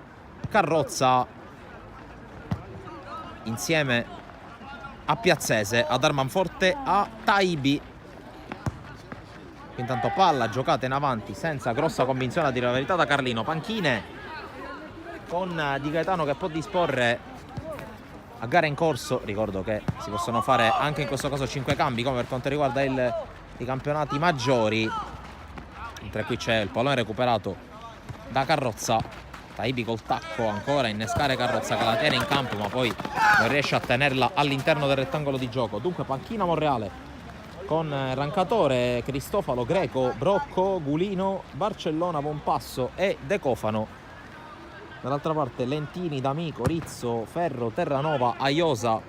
Carrozza insieme a Piazzese, ad Armanforte, a Taibi. Intanto palla giocata in avanti senza grossa convinzione a dire la verità da Carlino. Panchine con Di Gaetano che può disporre a gara in corso. Ricordo che si possono fare anche in questo caso 5 cambi come per quanto riguarda i campionati maggiori. Mentre qui c'è il pallone recuperato da Carrozza. Taibi col tacco ancora, innescare Carrozza che la tiene in campo ma poi non riesce a tenerla all'interno del rettangolo di gioco. Dunque panchina Monreale con Rancatore, Cristofalo, Greco, Brocco, Gulino, Barcellona, Bonpasso e De Cofano. Dall'altra parte Lentini, D'Amico, Rizzo, Ferro, Terranova, Aiosa,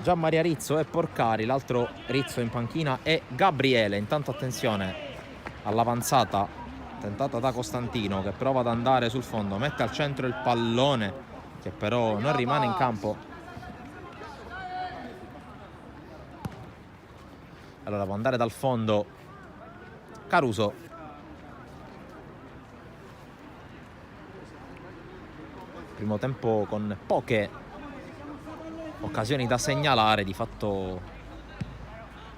Gianmaria Rizzo e Porcari. L'altro Rizzo in panchina è Gabriele. Intanto attenzione all'avanzata tentata da Costantino che prova ad andare sul fondo, mette al centro il pallone che però non rimane in campo. Allora può andare dal fondo Caruso. Primo tempo con poche occasioni da segnalare, di fatto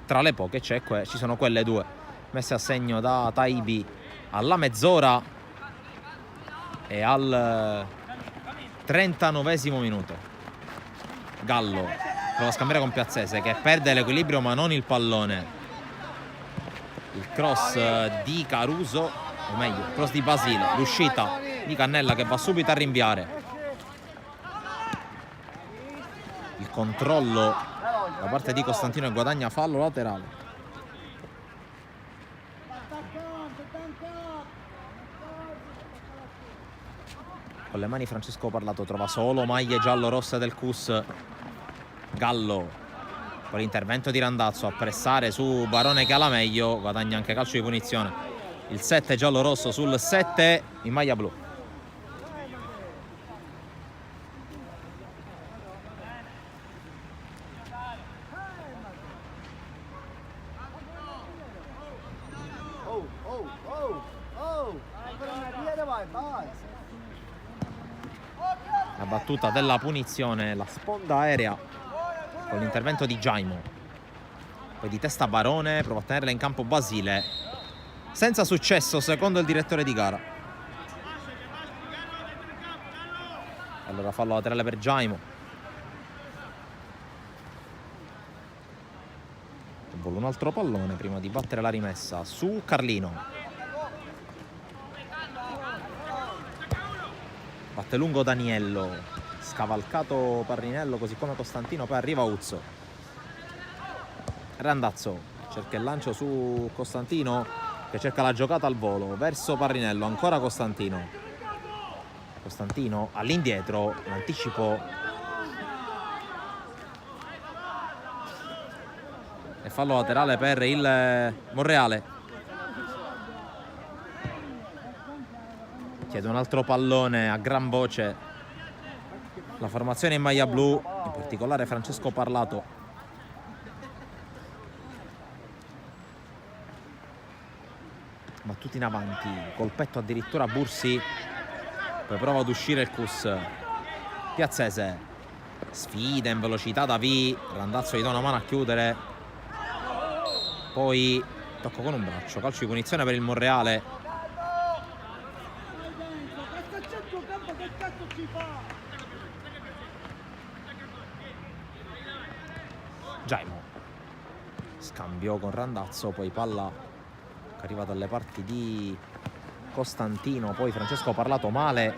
tra le poche ci sono quelle due messe a segno da Taibi alla mezz'ora e al 39esimo minuto. Gallo prova a scambiare con Piazzese che perde l'equilibrio ma non il pallone. Il cross di Caruso, o meglio il cross di Basile, l'uscita di Cannella che va subito a rinviare. Il controllo da parte di Costantino e guadagna fallo laterale. Con le mani Francesco Parlato trova solo maglie giallo-rosse del CUS. Gallo con l'intervento di Randazzo a pressare su Barone che ha la meglio, guadagna anche calcio di punizione. Il 7 giallo-rosso sul 7 in maglia blu. La battuta della punizione, la sponda aerea con l'intervento di Jaimo. Poi di testa Barone, prova a tenerla in campo Basile. Senza successo secondo il direttore di gara. Allora fallo laterale per Jaimo. Vuole un altro pallone prima di battere la rimessa su Carlino. Batte lungo Daniello, scavalcato Parrinello così come Costantino, poi arriva Uzzo. Randazzo cerca il lancio su Costantino che cerca la giocata al volo verso Parrinello, ancora Costantino all'indietro, l'anticipo e fallo laterale per il Monreale. Chiede un altro pallone a gran voce la formazione in maglia blu, in particolare Francesco Parlato. Battuti in avanti, colpetto addirittura Bursi, poi prova ad uscire il CUS. Piazzese sfida in velocità da V, Randazzo gli dà una mano a chiudere, poi tocco con un braccio, calcio di punizione per il Monreale. Jaimo scambio con Randazzo, poi palla che arriva dalle parti di Costantino, poi Francesco Parlato male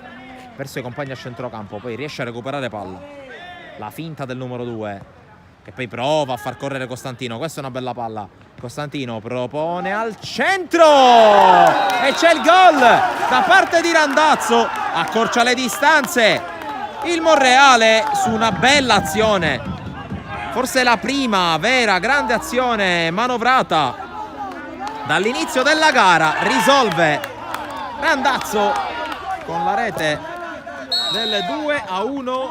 verso i compagni a centrocampo, poi riesce a recuperare palla. La finta del numero 2 che poi prova a far correre Costantino, questa è una bella palla. Costantino propone al centro e c'è il gol da parte di Randazzo, accorcia le distanze il Monreale su una bella azione, forse la prima vera grande azione manovrata dall'inizio della gara. Risolve Randazzo con la rete del 2-1.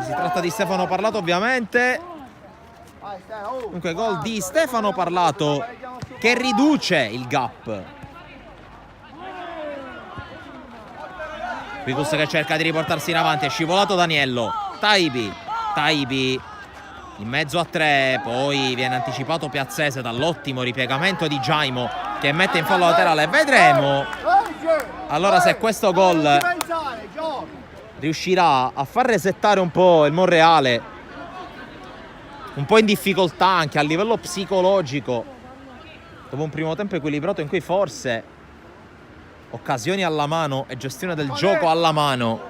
Si tratta di Stefano Parlato ovviamente. Dunque gol di Stefano Parlato che riduce il gap. Quicus che cerca di riportarsi in avanti, è scivolato Daniello. Taibi in mezzo a 3, poi viene anticipato Piazzese dall'ottimo ripiegamento di Jaimo che mette in fallo laterale. Vedremo allora se questo gol riuscirà a far resettare un po' il Monreale, un po' in difficoltà anche a livello psicologico, dopo un primo tempo equilibrato in cui forse occasioni alla mano e gestione del gioco alla mano,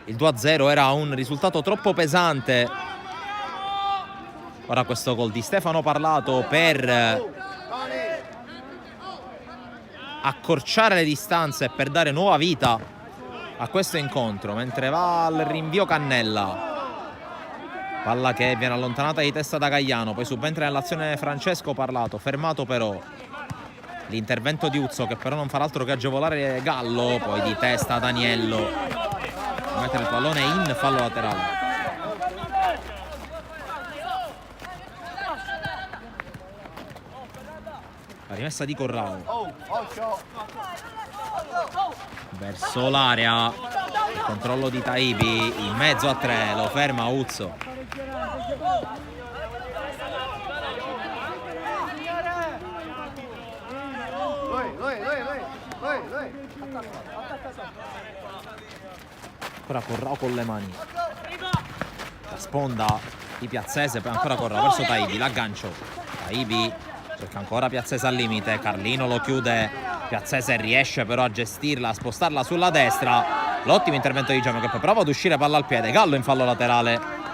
il 2-0 era un risultato troppo pesante. Ora questo gol di Stefano Parlato per accorciare le distanze e per dare nuova vita a questo incontro, mentre va al rinvio Cannella. Palla che viene allontanata di testa da Gagliano, poi subentra nell'azione Francesco Parlato, fermato però l'intervento di Uzzo che però non fa altro che agevolare Gallo, poi di testa Daniello a mettere il pallone in fallo laterale. La rimessa di Corrao verso l'area, controllo di Taibi in mezzo a 3, lo ferma Uzzo. Ancora Corrao con le mani, la sponda di Piazzese, poi ancora Corrao verso Taibi, l'aggancio, Taibi cerca ancora Piazzese al limite, Carlino lo chiude, Piazzese riesce però a gestirla, a spostarla sulla destra, l'ottimo intervento di Giacomo che poi prova ad uscire, palla al piede, Gallo in fallo laterale.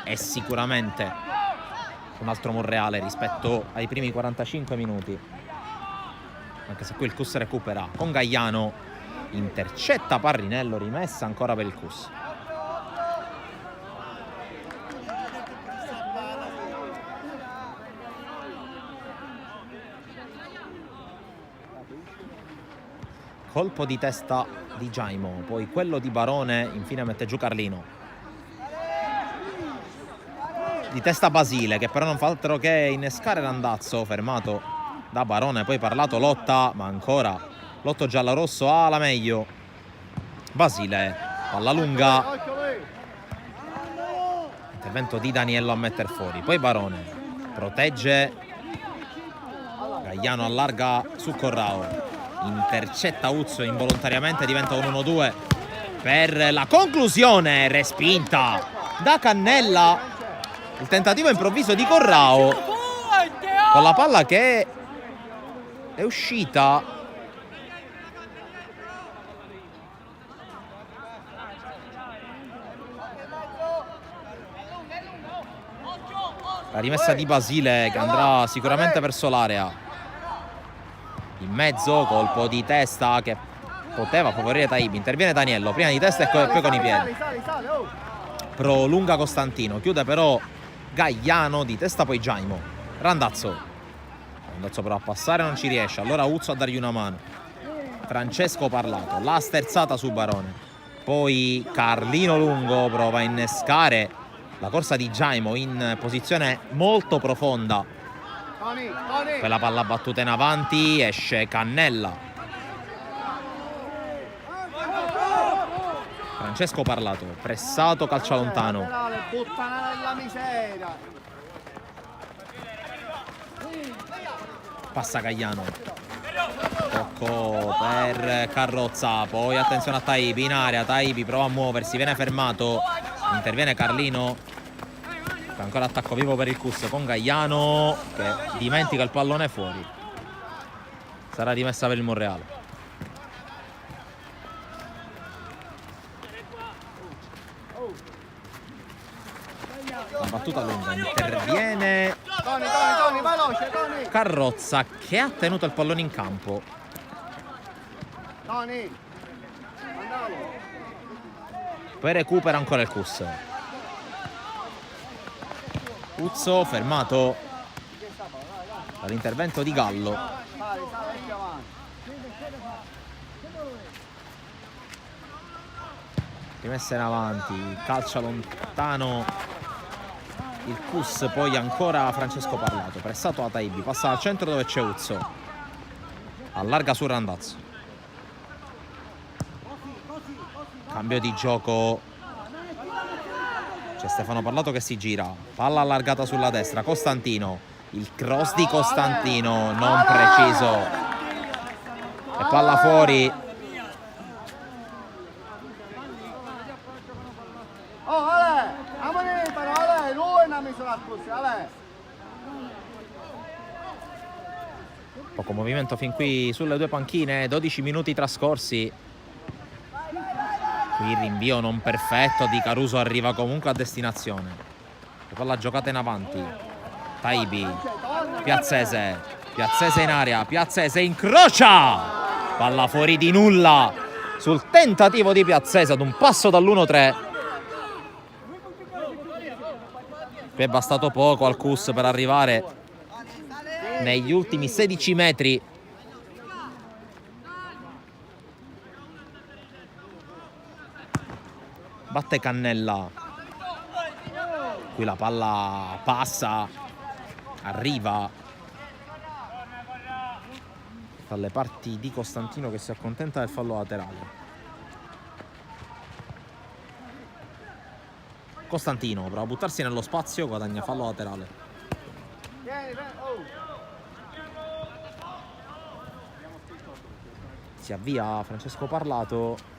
È sicuramente un altro Monreale rispetto ai primi 45 minuti, anche se qui il Cus recupera con Gagliano, intercetta Parrinello, rimessa ancora per il Cus. Colpo di testa di Jaimo, poi quello di Barone, infine mette giù Carlino. Di testa Basile, che però non fa altro che innescare l'andazzo, fermato da Barone, poi Parlato lotta, ma ancora lotto giallo-rosso ha la meglio. Basile, palla lunga, intervento di Daniello a metter fuori, poi Barone protegge, Gagliano allarga su Corrao, intercetta Uzzo, involontariamente diventa un 1-2 per la conclusione, respinta da Cannella. Il tentativo improvviso di Corrao con la palla che è uscita la rimessa di Basile che andrà sicuramente verso l'area. In mezzo, colpo di testa che poteva favorire Taibi, interviene Daniello, prima di testa e poi con i piedi. Prolunga Costantino, chiude però Gagliano, di testa poi Jaimo. Randazzo però a passare non ci riesce, allora Uzzo a dargli una mano. Francesco Parlato, la sterzata su Barone, poi Carlino lungo prova a innescare la corsa di Jaimo in posizione molto profonda. Quella palla battuta in avanti, esce Cannella. Francesco Parlato, pressato, calcia lontano. Passa Gagliano. Tocco per Carrozza, poi attenzione a Taibi in area, Taibi prova a muoversi, viene fermato, interviene Carlino. Ancora attacco vivo per il Cus con Gagliano che dimentica il pallone fuori. Sarà rimessa per il Monreale. La battuta lunga, interviene Carrozza che ha tenuto il pallone in campo. Poi recupera ancora il Cus. Uzzo fermato dall'intervento di Gallo. Rimessa in avanti, calcia lontano il Cus, poi ancora Francesco Parlato, pressato da Taibi, passa al centro dove c'è Uzzo, allarga su Randazzo. Cambio di gioco, C'è Stefano Parlato che si gira, palla allargata sulla destra, Costantino, il cross di Costantino non preciso e palla fuori. Oh, Ale, amore, però Ale, lui non mi sono così, Ale. Poco movimento fin qui sulle due panchine, 12 minuti trascorsi. Qui il rinvio non perfetto di Caruso arriva comunque a destinazione. E palla giocata in avanti. Taibi, Piazzese in area, Piazzese incrocia! Palla fuori di nulla sul tentativo di Piazzese ad un passo dall'1-3. Qui è bastato poco al Cus per arrivare negli ultimi 16 metri. Batte Cannella. Qui la palla passa, arriva dalle parti di Costantino che si accontenta del fallo laterale. Costantino prova a buttarsi nello spazio, guadagna fallo laterale. Si avvia Francesco Parlato.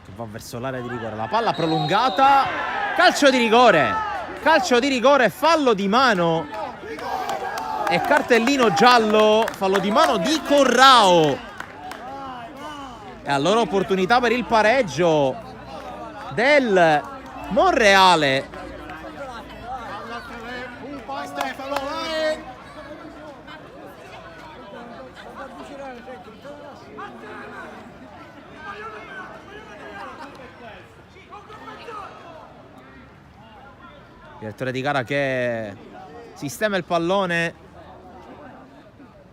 Che va verso l'area di rigore. La palla prolungata. Calcio di rigore, fallo di mano. E cartellino giallo, fallo di mano di Corrao. E allora opportunità per il pareggio del Monreale. Direttore di gara che sistema il pallone.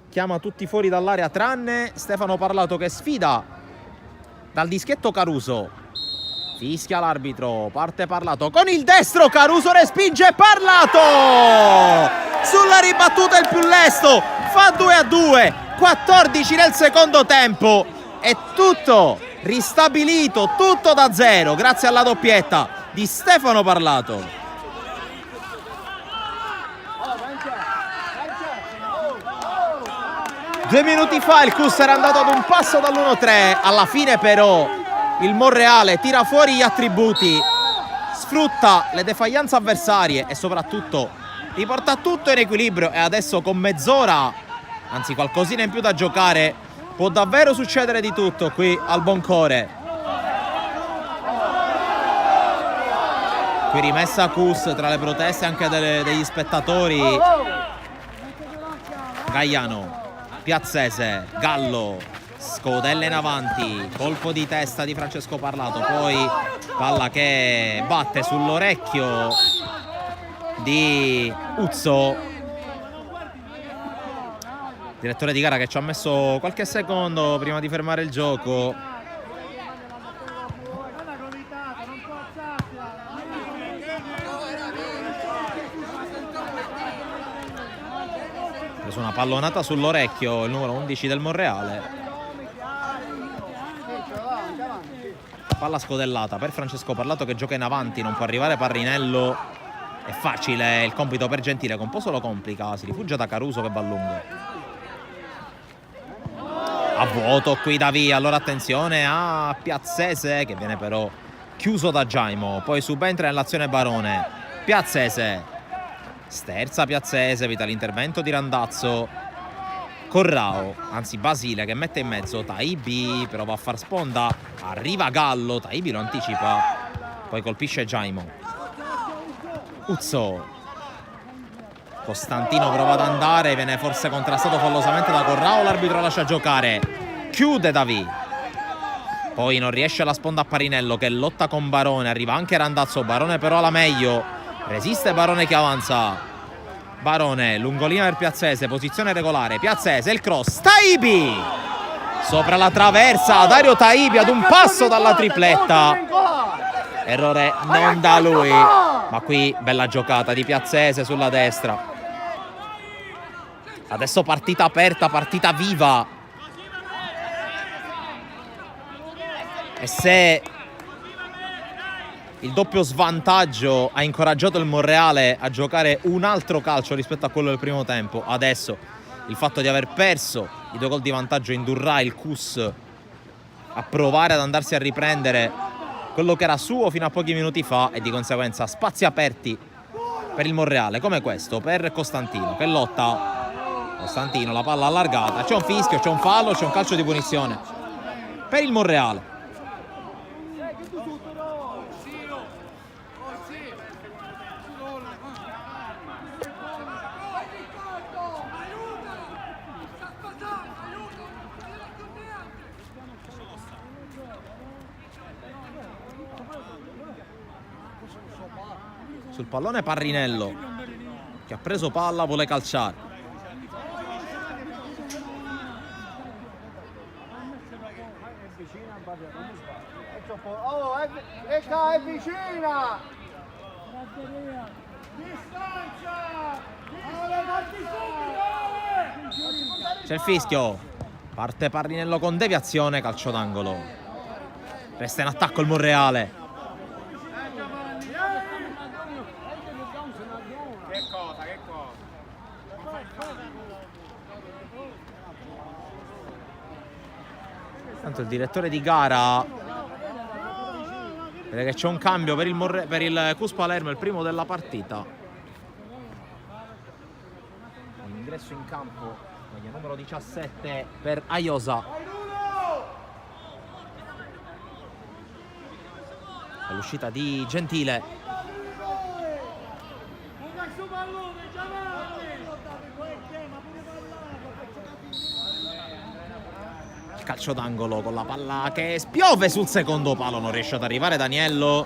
Chiama tutti fuori dall'area tranne Stefano Parlato che sfida dal dischetto Caruso. Fischia l'arbitro, parte Parlato con il destro, Caruso respinge Parlato! Sulla ribattuta il più lesto, fa 2-2, 14 nel secondo tempo. È tutto ristabilito, tutto da zero grazie alla doppietta di Stefano Parlato. 2 minuti fa il Cus era andato ad un passo dall'1-3, alla fine però il Monreale tira fuori gli attributi, sfrutta le defaglianze avversarie e soprattutto riporta tutto in equilibrio e adesso con mezz'ora, anzi qualcosina in più da giocare, può davvero succedere di tutto qui al Boncore. Qui rimessa Cus tra le proteste anche degli spettatori. Gaiano, Piazzese, Gallo, scodella in avanti, colpo di testa di Francesco Parlato, poi palla che batte sull'orecchio di Uzzo. Direttore di gara che ci ha messo qualche secondo prima di fermare il gioco. Ha preso una pallonata sull'orecchio il numero 11 del Monreale. Palla scodellata per Francesco Parlato che gioca in avanti, non può arrivare Parrinello. È facile il compito per Gentile, con Poso lo complica, si rifugia da Caruso che va lungo. A vuoto qui da via, allora attenzione a Piazzese che viene però chiuso da Giaimo, poi subentra nell'azione Barone. Piazzese, sterza Piazzese, evita l'intervento di Randazzo. Corrao, anzi Basile che mette in mezzo, Taibi prova a far sponda, arriva Gallo, Taibi lo anticipa, poi colpisce Giaimo. Uzzo, Costantino prova ad andare, viene forse contrastato follosamente da Corrao, l'arbitro lascia giocare, chiude Davi, poi non riesce la sponda a Parrinello che lotta con Barone, arriva anche Randazzo, Barone però la meglio, resiste Barone che avanza. Barone, lungolina per Piazzese, posizione regolare, Piazzese, il cross, Taibi! Sopra la traversa, Dario Taibi ad un passo dalla tripletta. Errore non da lui, ma qui bella giocata di Piazzese sulla destra. Adesso partita aperta, partita viva. E se il doppio svantaggio ha incoraggiato il Monreale a giocare un altro calcio rispetto a quello del primo tempo, adesso il fatto di aver perso i 2 gol di vantaggio indurrà il CUS a provare ad andarsi a riprendere quello che era suo fino a pochi minuti fa, e di conseguenza spazi aperti per il Monreale, come questo per Costantino che lotta. Costantino, la palla allargata, c'è un fischio, c'è un fallo, c'è un calcio di punizione per il Monreale. Sul pallone Parrinello, che ha preso palla, vuole calciare. Oh, è vicina! C'è il fischio. Parte Parrinello con deviazione, calcio d'angolo. Resta in attacco il Monreale. Tanto il direttore di gara vede che c'è un cambio per il CUS Palermo, il primo della partita. L'ingresso in campo, maglia numero 17 per Aiosa. E l'uscita di Gentile. Calcio d'angolo con la palla che spiove sul secondo palo, non riesce ad arrivare Daniello.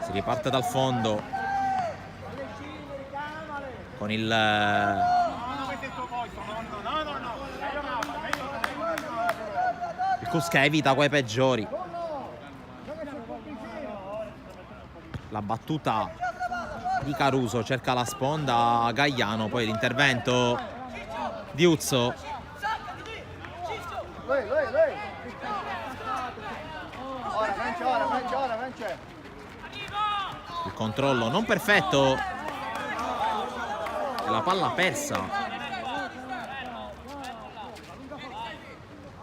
Si riparte dal fondo con il CUS che evita quei peggiori. La battuta di Caruso, cerca la sponda Gagliano, poi l'intervento di Uzzo. Ora, Il controllo non perfetto e la palla persa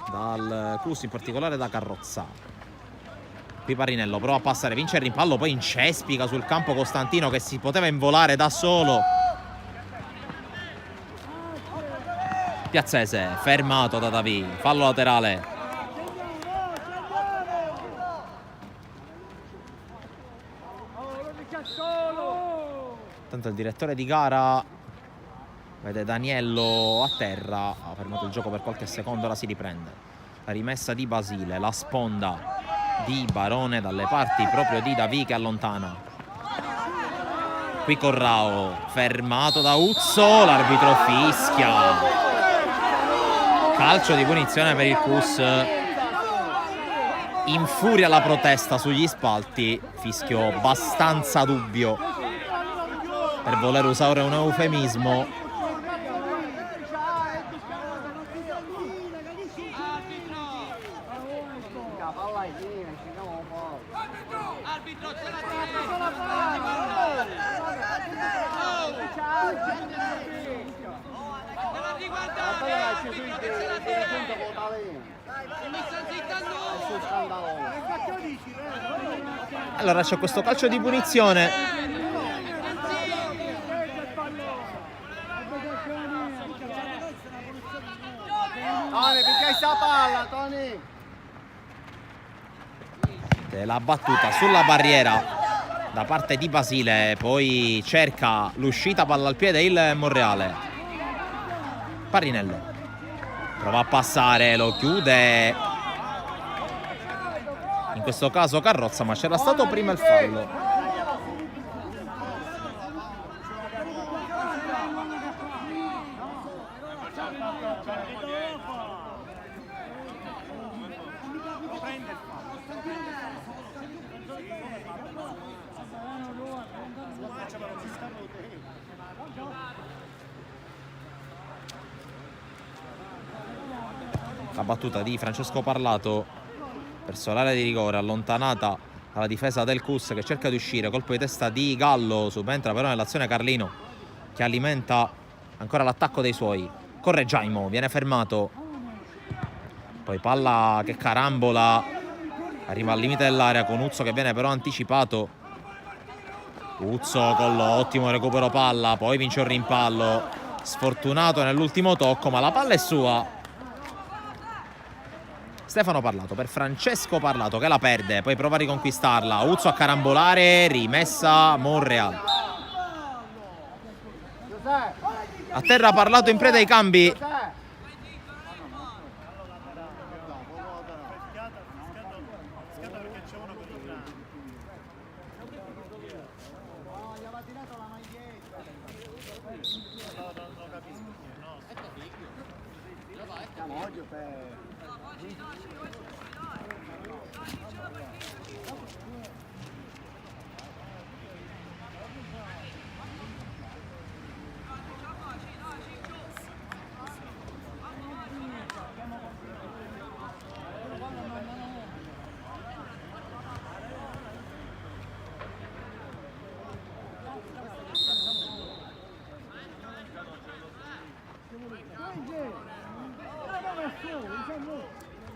dal CUS, in particolare da Carrozza. Qui Parrinello prova a passare, vince il rimpallo, poi incespica sul campo Costantino che si poteva involare da solo. Piazzese fermato da Davi, fallo laterale. Tanto il direttore di gara vede Daniello a terra, ha fermato il gioco per qualche secondo, ora si riprende. La rimessa di Basile, la sponda di Barone dalle parti proprio di Davi che allontana. Qui Corrao, fermato da Uzzo, l'arbitro fischia. Calcio di punizione per il CUS. Infuria la protesta sugli spalti, fischio abbastanza dubbio per voler usare un eufemismo. Allora c'è questo calcio di punizione. Tony, perché sta palla, Tony? La battuta sulla barriera da parte di Basile, poi cerca l'uscita, palla al piede il Monreale. Parrinello prova a passare, lo chiude. In questo caso Carrozza, ma c'era stato prima il fallo. la battuta di Francesco Parlato verso l'area di rigore, allontanata dalla difesa del Cus che cerca di uscire, colpo di testa di Gallo, subentra però nell'azione Carlino che alimenta ancora l'attacco dei suoi, corre Giaimo, viene fermato, poi palla che carambola, arriva al limite dell'area con Uzzo che viene però anticipato, Uzzo con l'ottimo recupero palla, poi vince un rimpallo, sfortunato nell'ultimo tocco ma la palla è sua. Stefano Parlato per Francesco Parlato che la perde, poi prova a riconquistarla, Uzzo a carambolare, rimessa Monreal. A terra Parlato in preda ai cambi.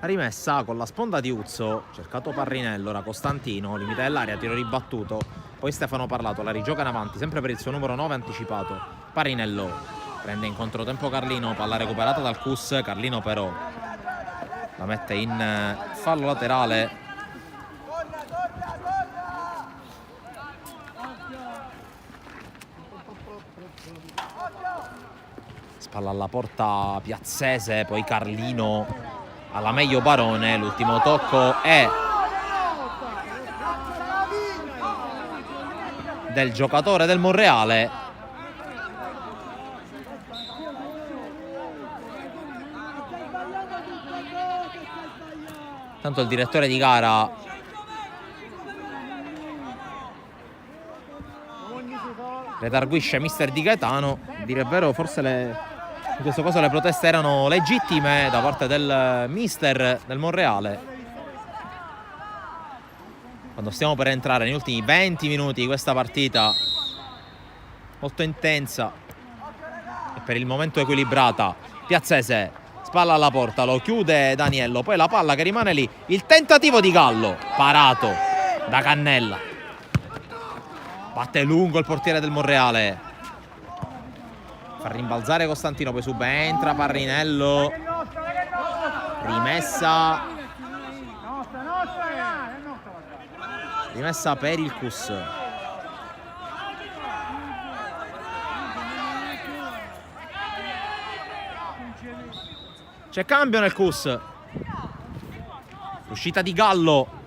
Rimessa con la sponda di Uzzo, cercato Parrinello, ora Costantino, limite dell'area, tiro ribattuto, poi Stefano Parlato, la rigioca in avanti, sempre per il suo numero 9 anticipato, Parrinello, prende in controtempo Carlino, palla recuperata dal Cus, Carlino però la mette in fallo laterale. Spalla alla porta Piazzese, poi Carlino alla meglio Barone, l'ultimo tocco è del giocatore del Monreale. Tanto il direttore di gara redarguisce mister Di Gaetano, a dire il vero forse in questo caso le proteste erano legittime da parte del mister del Monreale. Quando stiamo per entrare negli ultimi 20 minuti di questa partita molto intensa e per il momento equilibrata, Piazzese spalla alla porta, lo chiude Daniello, poi la palla che rimane lì, il tentativo di Gallo, parato da Cannella, batte lungo il portiere del Monreale, fa rimbalzare Costantino, poi subentra Parrinello, rimessa per il Cus. C'è cambio nel Cus, uscita di Gallo.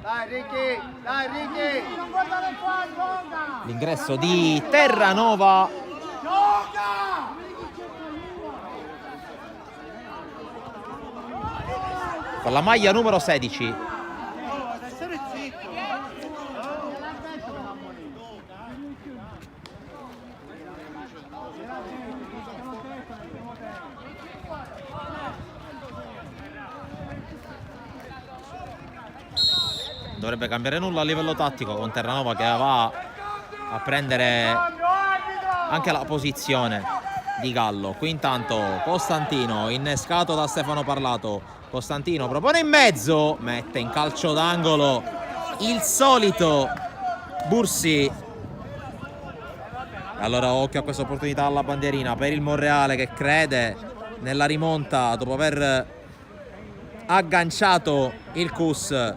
Dai Ricky, dai Ricky! Non guardare qua, gioca! L'ingresso di Terranova. Gioca! Con la maglia numero 16. Essere zitto! Dovrebbe cambiare nulla a livello tattico con Terranova che va a prendere anche la posizione di Gallo. Qui intanto Costantino innescato da Stefano Parlato. Costantino propone in mezzo, mette in calcio d'angolo il solito Bursi. Allora occhio a questa opportunità alla bandierina per il Monreale che crede nella rimonta dopo aver agganciato il Cus.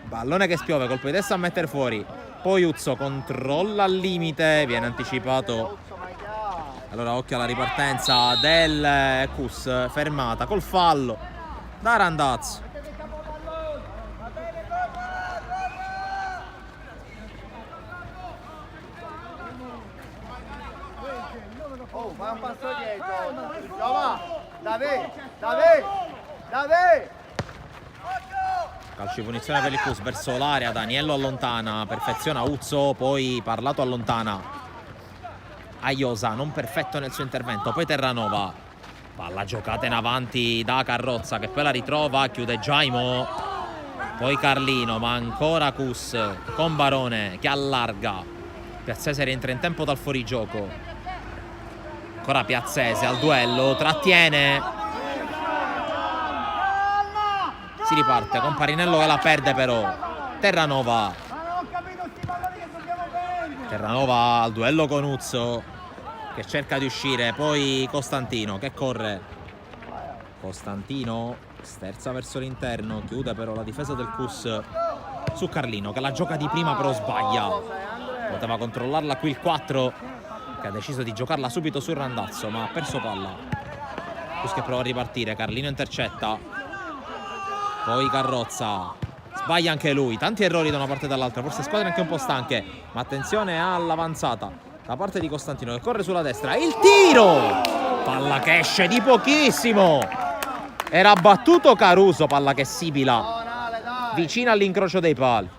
Pallone che spiove, colpo di testa a mettere fuori, poi Uzzo controlla al limite, viene anticipato. Allora occhio alla ripartenza del Cus, fermata col fallo da Randazzo. Oh, fai un passo dietro! Giova! Davide! Davide! Davide! Calcio di punizione per il Cus verso l'area, Daniello allontana, perfeziona Uzzo, poi Parlato allontana Aiosa, non perfetto nel suo intervento, poi Terranova, palla giocata in avanti da Carrozza che poi la ritrova, chiude Giaimo, poi Carlino, ma ancora Cus con Barone che allarga, Piazzese rientra in tempo dal fuorigioco, ancora Piazzese al duello, trattiene, si riparte con Parinello che la perde però, Terranova al duello con Uzzo che cerca di uscire, poi Costantino che corre, Costantino sterza verso l'interno, chiude però la difesa del Cus su Carlino che la gioca di prima però sbaglia, poteva controllarla qui il 4 che ha deciso di giocarla subito sul Randazzo ma ha perso palla, Cus che prova a ripartire, Carlino intercetta, poi Carrozza sbaglia anche lui, tanti errori da una parte e dall'altra, forse squadre anche un po' stanche, ma attenzione all'avanzata da parte di Costantino che corre sulla destra, il tiro, palla che esce di pochissimo, era battuto Caruso, palla che sibila vicina all'incrocio dei pali.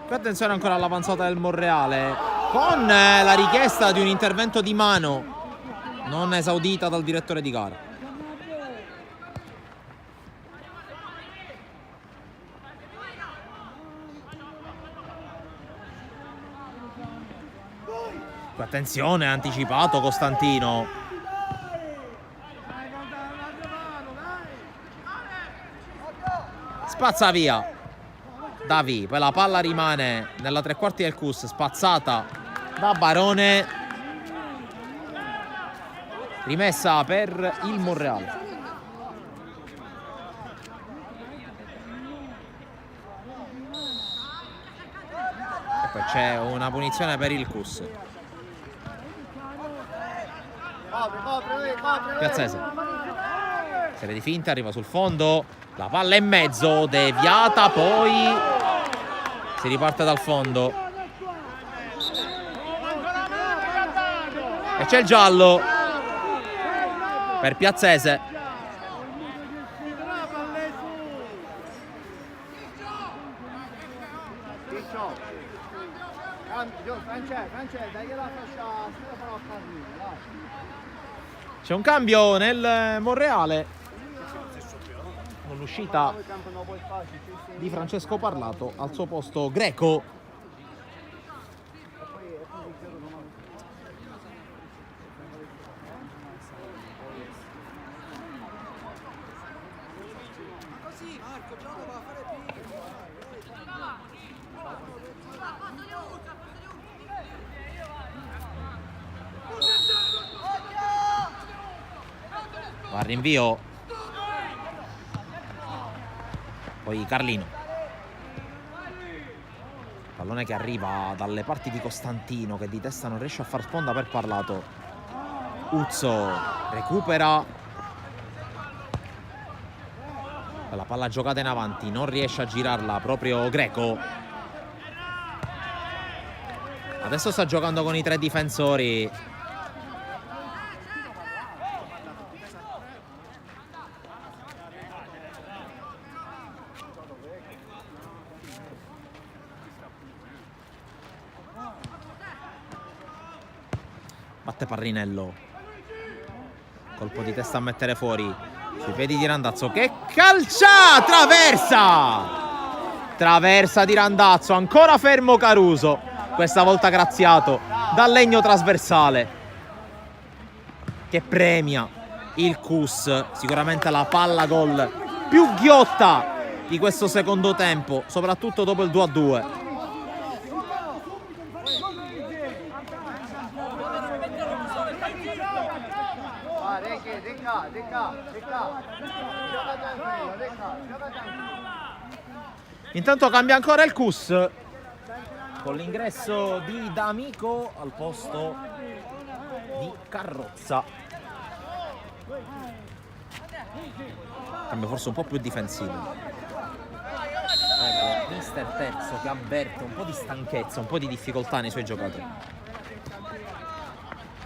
Attenzione ancora all'avanzata del Monreale con la richiesta di un intervento di mano non esaudita dal direttore di gara. Attenzione, anticipato Costantino. Spazza via Davi, poi la palla rimane nella tre quarti del Cus, spazzata da Barone, rimessa per il Monreale. E poi c'è una punizione per il Cus. Piazzese, serie di finte, arriva sul fondo, la palla in mezzo, deviata, poi si riparte dal fondo e c'è il giallo per Piazzese. C'è un cambio nel Monreale con l'uscita di Francesco Parlato, al suo posto Greco. Va al rinvio, poi Carlino, pallone che arriva dalle parti di Costantino che di testa non riesce a far sponda per Parlato. Uzzo recupera, la palla giocata in avanti, non riesce a girarla proprio Greco. Adesso sta giocando con i tre difensori. Batte Parinello, colpo di testa a mettere fuori sui piedi di Randazzo che calcia, traversa di Randazzo, ancora fermo Caruso, questa volta graziato dal legno trasversale che premia il Cus, sicuramente la palla gol più ghiotta di questo secondo tempo, soprattutto dopo il 2-2. Intanto cambia ancora il Cus con l'ingresso di D'Amico al posto di Carrozza. Cambio forse un po' più difensivo. Ecco, mister Terzo che avverte un po' di stanchezza, un po' di difficoltà nei suoi giocatori.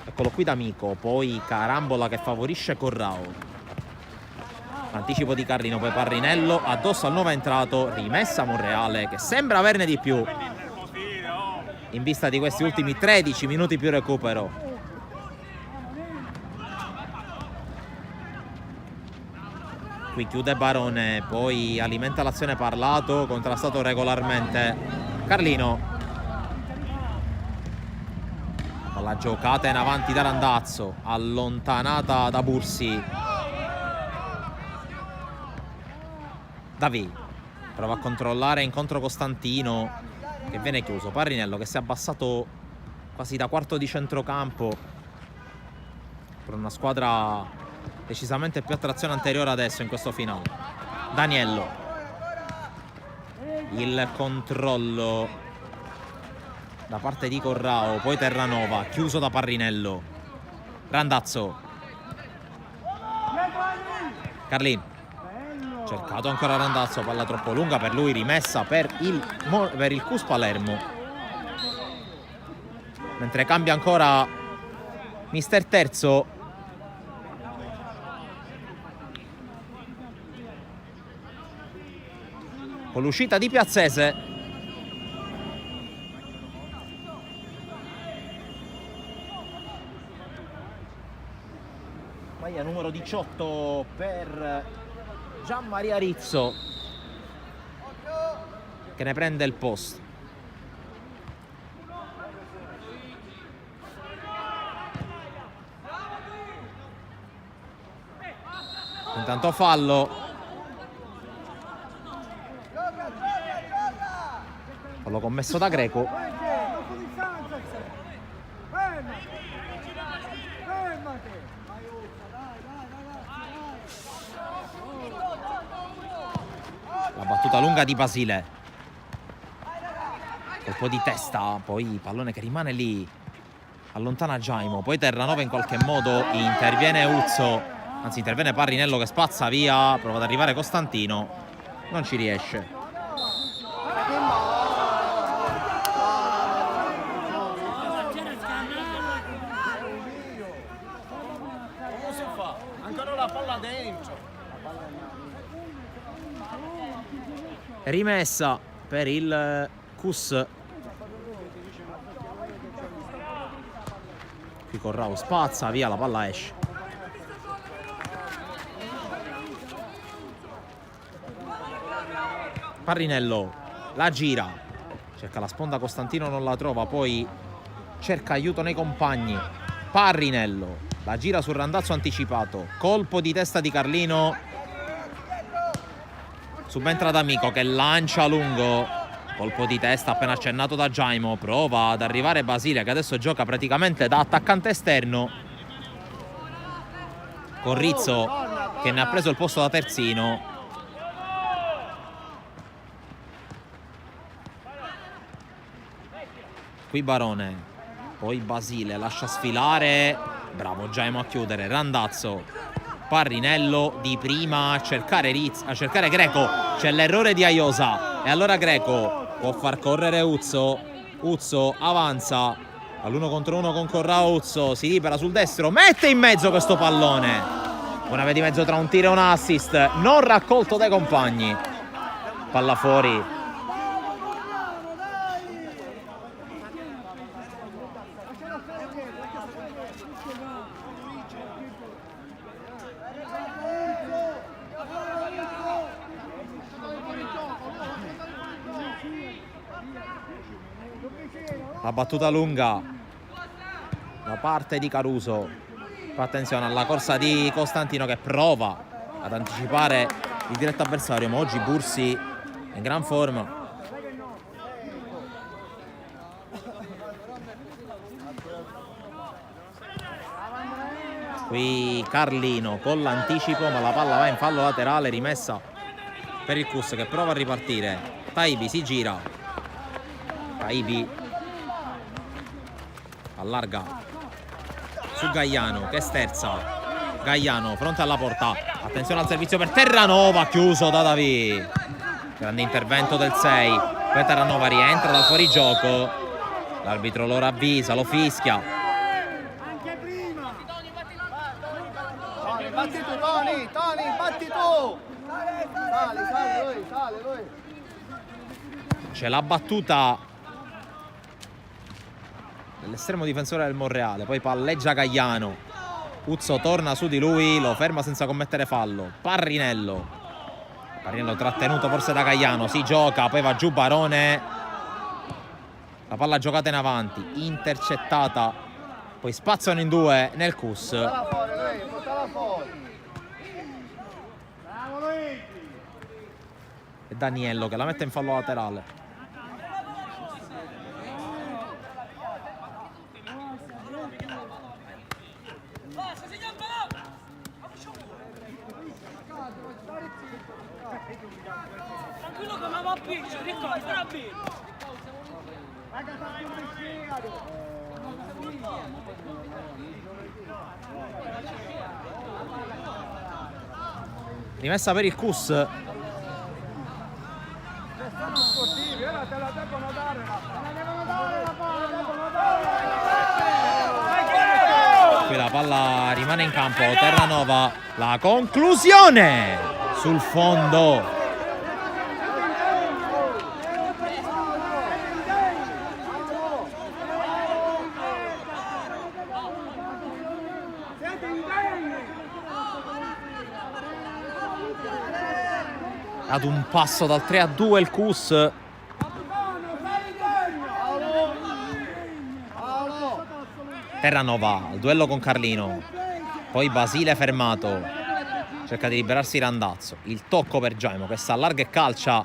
Eccolo qui D'Amico, poi Carambola che favorisce Corrao. Anticipo di Carlino, poi Parrinello, addosso al nuovo entrato, rimessa Monreale che sembra averne di più in vista di questi ultimi 13 minuti più recupero. Qui chiude Barone, poi alimenta l'azione Parlato, contrastato regolarmente Carlino. La giocata in avanti da Randazzo, allontanata da Bursi. Davi prova a controllare incontro Costantino che viene chiuso. Parrinello che si è abbassato quasi da quarto di centrocampo per una squadra decisamente più a trazione anteriore adesso in questo finale. Daniello, il controllo da parte di Corrao, poi Terranova chiuso da Parrinello. Randazzo, Carlin, cercato ancora Randazzo, palla troppo lunga per lui, rimessa per il Cus Palermo. Mentre cambia ancora mister Terzo. Con l'uscita di Piazzese. Maglia numero 18 per Gianmaria Rizzo che ne prende il posto. Intanto fallo commesso da Greco. La battuta lunga di Basile, colpo di testa, poi pallone che rimane lì, allontana Giaimo, poi Terranova in qualche modo, interviene Uzzo, anzi interviene Parrinello che spazza via, prova ad arrivare Costantino, non ci riesce. Ancora la palla dentro. Rimessa per il Cus. Qui Corrao spazza via, la palla esce. Parrinello la gira, cerca la sponda Costantino, non la trova, poi cerca aiuto nei compagni. Parrinello la gira sul Randazzo anticipato, colpo di testa di Carlino. Subentra D'Amico che lancia lungo, colpo di testa appena accennato da Giaimo, prova ad arrivare Basile che adesso gioca praticamente da attaccante esterno, con Rizzo che ne ha preso il posto da terzino. Qui Barone, poi Basile lascia sfilare, bravo Giaimo a chiudere. Randazzo, Parrinello di prima a cercare Greco, c'è l'errore di Aiosa e allora Greco può far correre Uzzo. Uzzo avanza all'1 contro 1 con Corrao. Uzzo si libera sul destro, mette in mezzo questo pallone, una via di mezzo tra un tiro e un assist, non raccolto dai compagni, palla fuori. La battuta lunga da parte di Caruso. Attenzione alla corsa di Costantino che prova ad anticipare il diretto avversario, ma oggi Bursi è in gran forma. Qui Carlino con l'anticipo, ma la palla va in fallo laterale, rimessa per il Cus che prova a ripartire. Taibi si gira, Taibi allarga su Gaiano che sterza. Gaiano fronte alla porta, attenzione al servizio per Terranova, chiuso da Davi. Grande intervento del 6. Poi Terranova rientra dal fuorigioco, l'arbitro lo ravvisa, lo fischia. Batti tu, Tony, batti tu! Sale lui. C'è la battuta dell'estremo difensore del Monreale, poi palleggia Gaiano. Uzzo torna su di lui, lo ferma senza commettere fallo. Parrinello trattenuto forse da Gaiano, si gioca, poi va giù Barone. La palla giocata in avanti, intercettata, poi spazzano in due nel CUS. Portala fuori. E Daniello che la mette in fallo laterale. Tranquillo che mi va a piccio, Riccardo, farà bene. Rimessa per il CUS. Qui la palla rimane in campo. Terranova, la conclusione sul fondo. Ad un passo dal 3-2 il CUS. Terranova al duello con Carlino, poi Basile fermato, cerca di liberarsi Randazzo, il tocco per Giaimo che si allarga e calcia,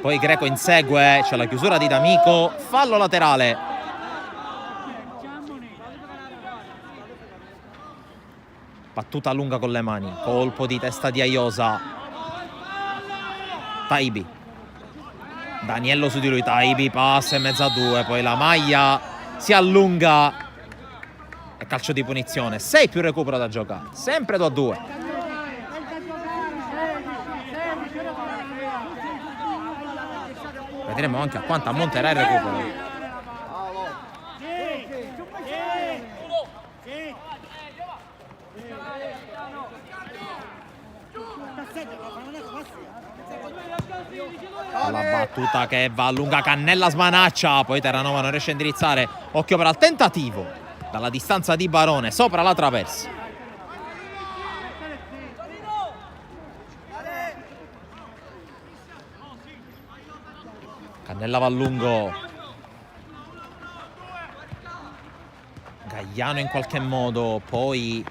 poi Greco insegue, c'è la chiusura di D'Amico, fallo laterale. Battuta lunga con le mani, colpo di testa di Aiosa. Taibi, Daniello su di lui, Taibi passa in mezzo a due, poi la maglia si allunga e calcio di punizione. 6 più recupero da giocare, sempre 2-2. Vedremo anche a quanto ammonterà il recupero. La battuta che va a lunga, Cannella smanaccia, poi Terranova non riesce a indirizzare. Occhio però al tentativo dalla distanza di Barone sopra la traversa. Cannella va a lungo, Gaiano in qualche modo, poi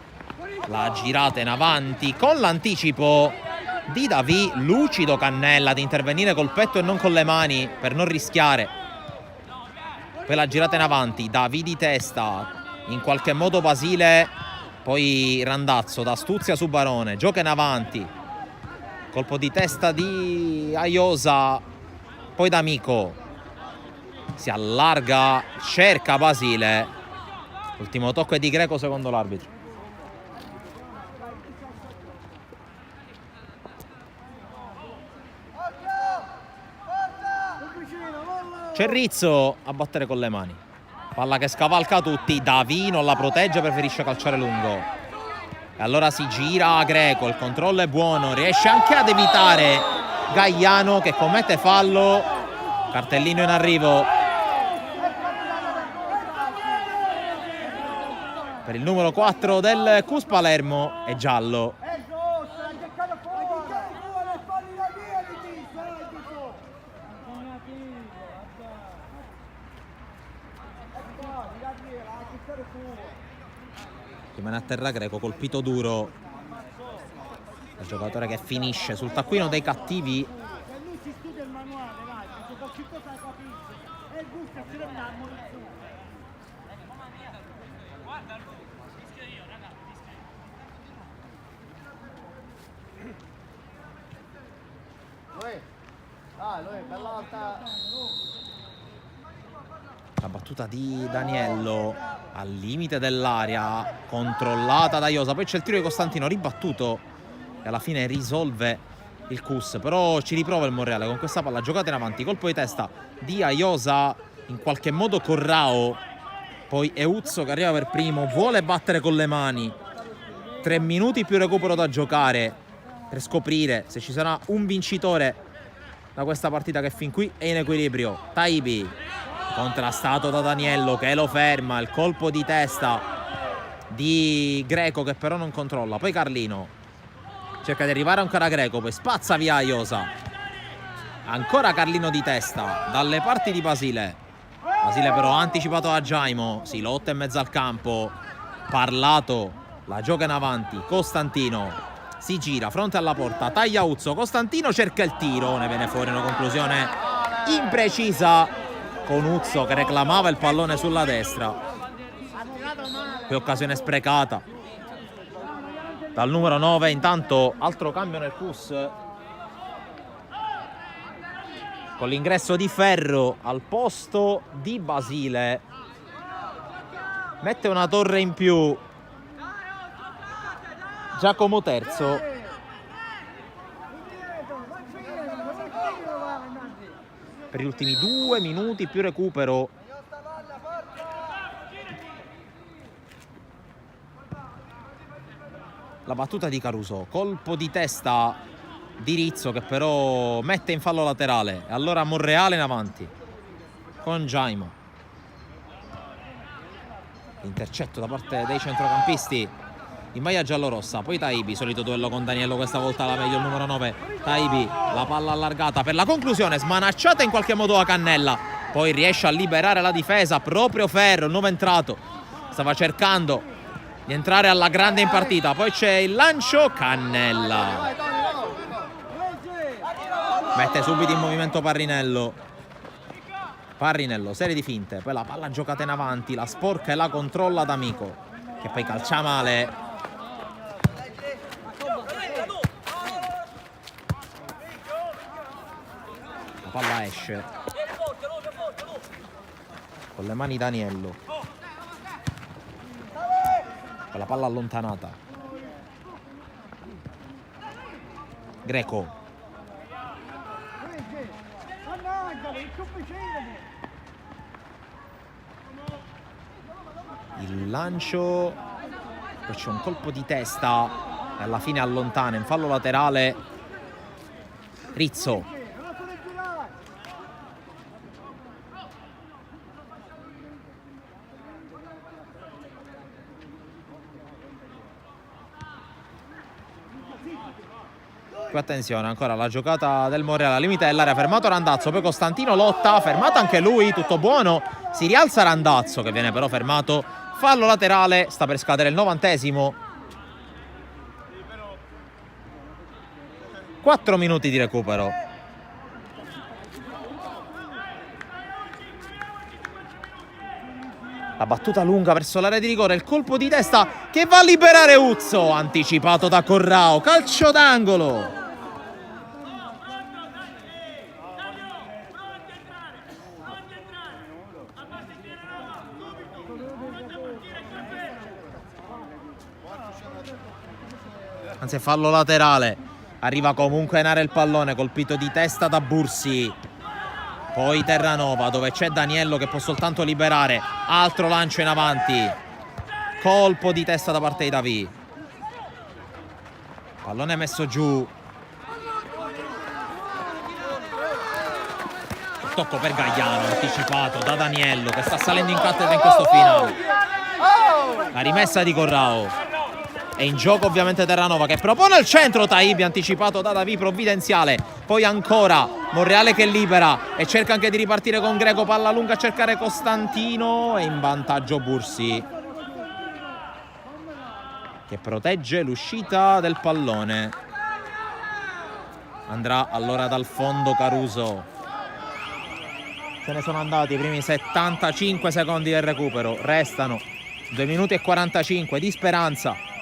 la girata in avanti con l'anticipo di Davi, lucido Cannella ad intervenire col petto e non con le mani per non rischiare. Poi la girata in avanti, Davi di testa, in qualche modo Basile, poi Randazzo d'astuzia su Barone, gioca in avanti, colpo di testa di Aiosa, poi D'Amico si allarga, cerca Basile, ultimo tocco è di Greco secondo l'arbitro. C'è Rizzo a battere con le mani, palla che scavalca tutti, Davi non la protegge, preferisce calciare lungo e allora si gira Greco, il controllo è buono, riesce anche ad evitare Gaiano che commette fallo, cartellino in arrivo per il numero 4 del CUS Palermo, è giallo. Rimane a terra Greco, colpito duro, il giocatore che finisce sul taccuino dei cattivi. Lui, bella alta. La battuta di Daniello al limite dell'area, controllata da Iosa, poi c'è il tiro di Costantino ribattuto e alla fine risolve il Cus, però ci riprova il Monreale con questa palla giocata in avanti, colpo di testa di Iosa, in qualche modo Corrao, poi Euzzo che arriva per primo, vuole battere con le mani. 3 minuti più recupero da giocare per scoprire se ci sarà un vincitore da questa partita che fin qui è in equilibrio. Taibi contrastato da Daniello che lo ferma, il colpo di testa di Greco che però non controlla, poi Carlino cerca di arrivare ancora a Greco, poi spazza via Iosa, ancora Carlino di testa dalle parti di Basile però ha anticipato a Giaimo, si lotta in mezzo al campo, Parlato la gioca in avanti, Costantino si gira fronte alla porta, taglia Uzzo, Costantino cerca il tiro, ne viene fuori una conclusione imprecisa con Uzzo che reclamava il pallone sulla destra, poi occasione sprecata dal numero 9. Intanto altro cambio nel Cus con l'ingresso di Ferro al posto di Basile, mette una torre in più Giacomo Terzo. Per gli ultimi 2 minuti più recupero. La battuta di Caruso, colpo di testa di Rizzo che però mette in fallo laterale, e allora Monreale in avanti con Giaimo, intercetto da parte dei centrocampisti in maglia giallorossa, poi Taibi, solito duello con Daniello, questa volta la meglio il numero 9 Taibi, la palla allargata per la conclusione, smanacciata in qualche modo a Cannella, poi riesce a liberare la difesa proprio Ferro, il nuovo entrato, stava cercando di entrare alla grande in partita, poi c'è il lancio, Cannella mette subito in movimento Parrinello, serie di finte, poi la palla giocata in avanti, la sporca e la controlla D'Amico che poi calcia male. La palla esce con le mani Daniello, con la palla allontanata Greco, il lancio, poi c'è un colpo di testa e alla fine allontana in fallo laterale Rizzo. Qui attenzione, ancora la giocata del Monreale al limite dell'area, fermato Randazzo, poi Costantino lotta, fermato anche lui, tutto buono, si rialza Randazzo che viene però fermato, fallo laterale, sta per scadere il 90esimo. 4 minuti di recupero. La battuta lunga verso l'area di rigore, il colpo di testa che va a liberare Uzzo, anticipato da Corrao, calcio d'angolo. Anzi, fallo laterale, arriva comunque a enare il pallone, colpito di testa da Bursi. Poi Terranova dove c'è Daniello che può soltanto liberare, altro lancio in avanti, colpo di testa da parte di Davì, pallone messo giù, tocco per Gagliano anticipato da Daniello che sta salendo in cattedra in questo finale. La rimessa di Corrao. È in gioco ovviamente Terranova che propone il centro, Taibi anticipato da Davì, provvidenziale, poi ancora Monreale che libera e cerca anche di ripartire con Greco, palla lunga a cercare Costantino e in vantaggio Bursi che protegge l'uscita del pallone. Andrà allora dal fondo Caruso. Se ne sono andati i primi 75 secondi del recupero, restano 2 minuti e 45 di speranza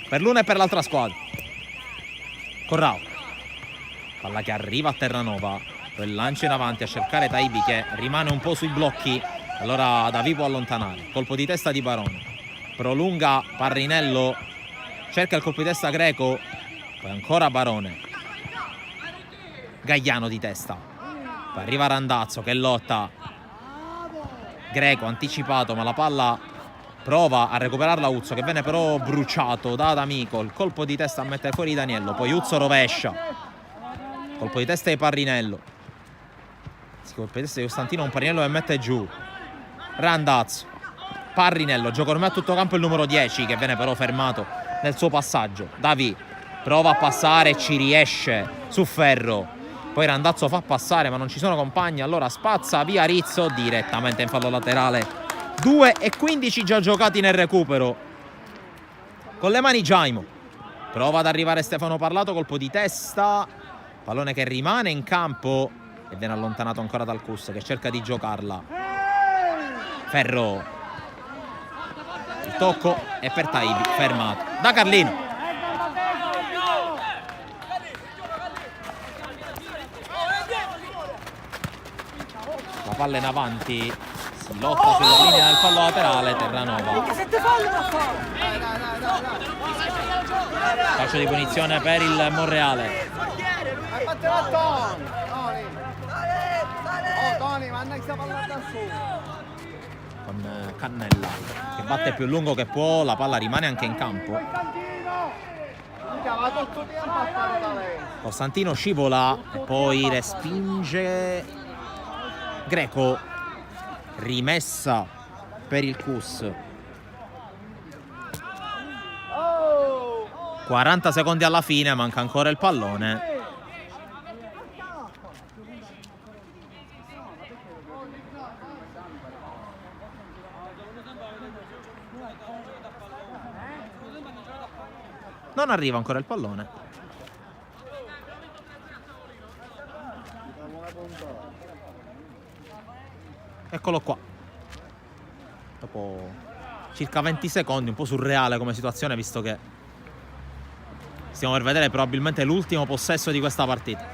per l'una e per l'altra squadra. Corrao, palla che arriva a Terranova, quel lancio in avanti a cercare Taibi che rimane un po' sui blocchi, Allora Davi può allontanare, colpo di testa di Barone, prolunga Parrinello, cerca il colpo di testa Greco, poi ancora Barone, Gagliano di testa, poi arriva Randazzo che lotta, Greco anticipato ma la palla prova a recuperarla Uzzo che viene però bruciato da D'Amico, il colpo di testa a mettere fuori Daniello, poi Uzzo rovescia, colpo di testa di Parrinello, colpo di testa di Costantino, un Parrinello che mette giù, Randazzo, Parrinello, gioca ormai a tutto campo il numero 10 che viene però fermato nel suo passaggio, Davi prova a passare e ci riesce su Ferro, poi Randazzo fa passare ma non ci sono compagni, allora spazza via Rizzo direttamente in fallo laterale, 2:15 già giocati nel recupero, con le mani Giaimo, prova ad arrivare Stefano Parlato, colpo di testa, pallone che rimane in campo e viene allontanato ancora dal Cus che cerca di giocarla, Ferro, il tocco è per Taibi, fermato da Carlino. La palla in avanti, si lotta sulla linea del fallo laterale, Terranova. Calcio di punizione per il Monreale. Tony, manda questa palla da solo. Con Cannella che batte più lungo che può, la palla rimane anche in campo. Costantino scivola e poi respinge Greco, rimessa per il Cus. 40 secondi alla fine, manca ancora il pallone. Non arriva ancora il pallone. Eccolo qua. Dopo circa 20 secondi, un po' surreale come situazione, visto che stiamo per vedere probabilmente l'ultimo possesso di questa partita.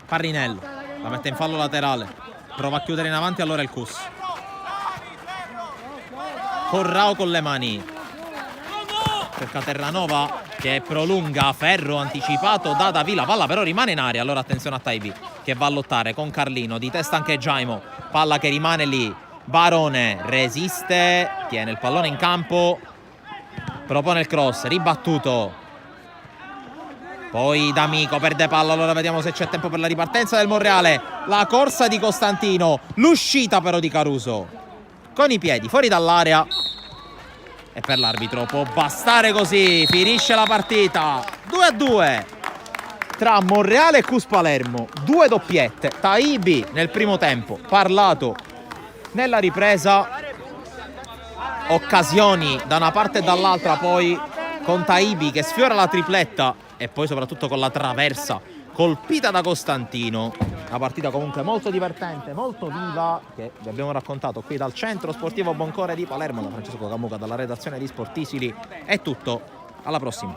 Parrinello la mette in fallo laterale, prova a chiudere in avanti allora il Cus. Corrao con le mani, cerca Terranova che prolunga, Ferro anticipato da Davi, la palla però rimane in aria, allora attenzione a Taibi che va a lottare con Carlino, di testa anche Giaimo, palla che rimane lì, Barone resiste, tiene il pallone in campo, propone il cross, ribattuto, poi D'Amico perde palla, allora vediamo se c'è tempo per la ripartenza del Monreale, la corsa di Costantino, l'uscita però di Caruso, con i piedi fuori dall'area. E per l'arbitro può bastare così, finisce la partita 2-2 tra Monreale e Cus Palermo, 2 doppiette, Taibi nel primo tempo, Parlato nella ripresa, occasioni da una parte e dall'altra poi con Taibi che sfiora la tripletta e poi soprattutto con la traversa colpita da Costantino. Una partita comunque molto divertente, molto viva, che vi abbiamo raccontato qui dal Centro Sportivo Boncore di Palermo, da Francesco Camuca, dalla redazione di Sportisili. È tutto, alla prossima.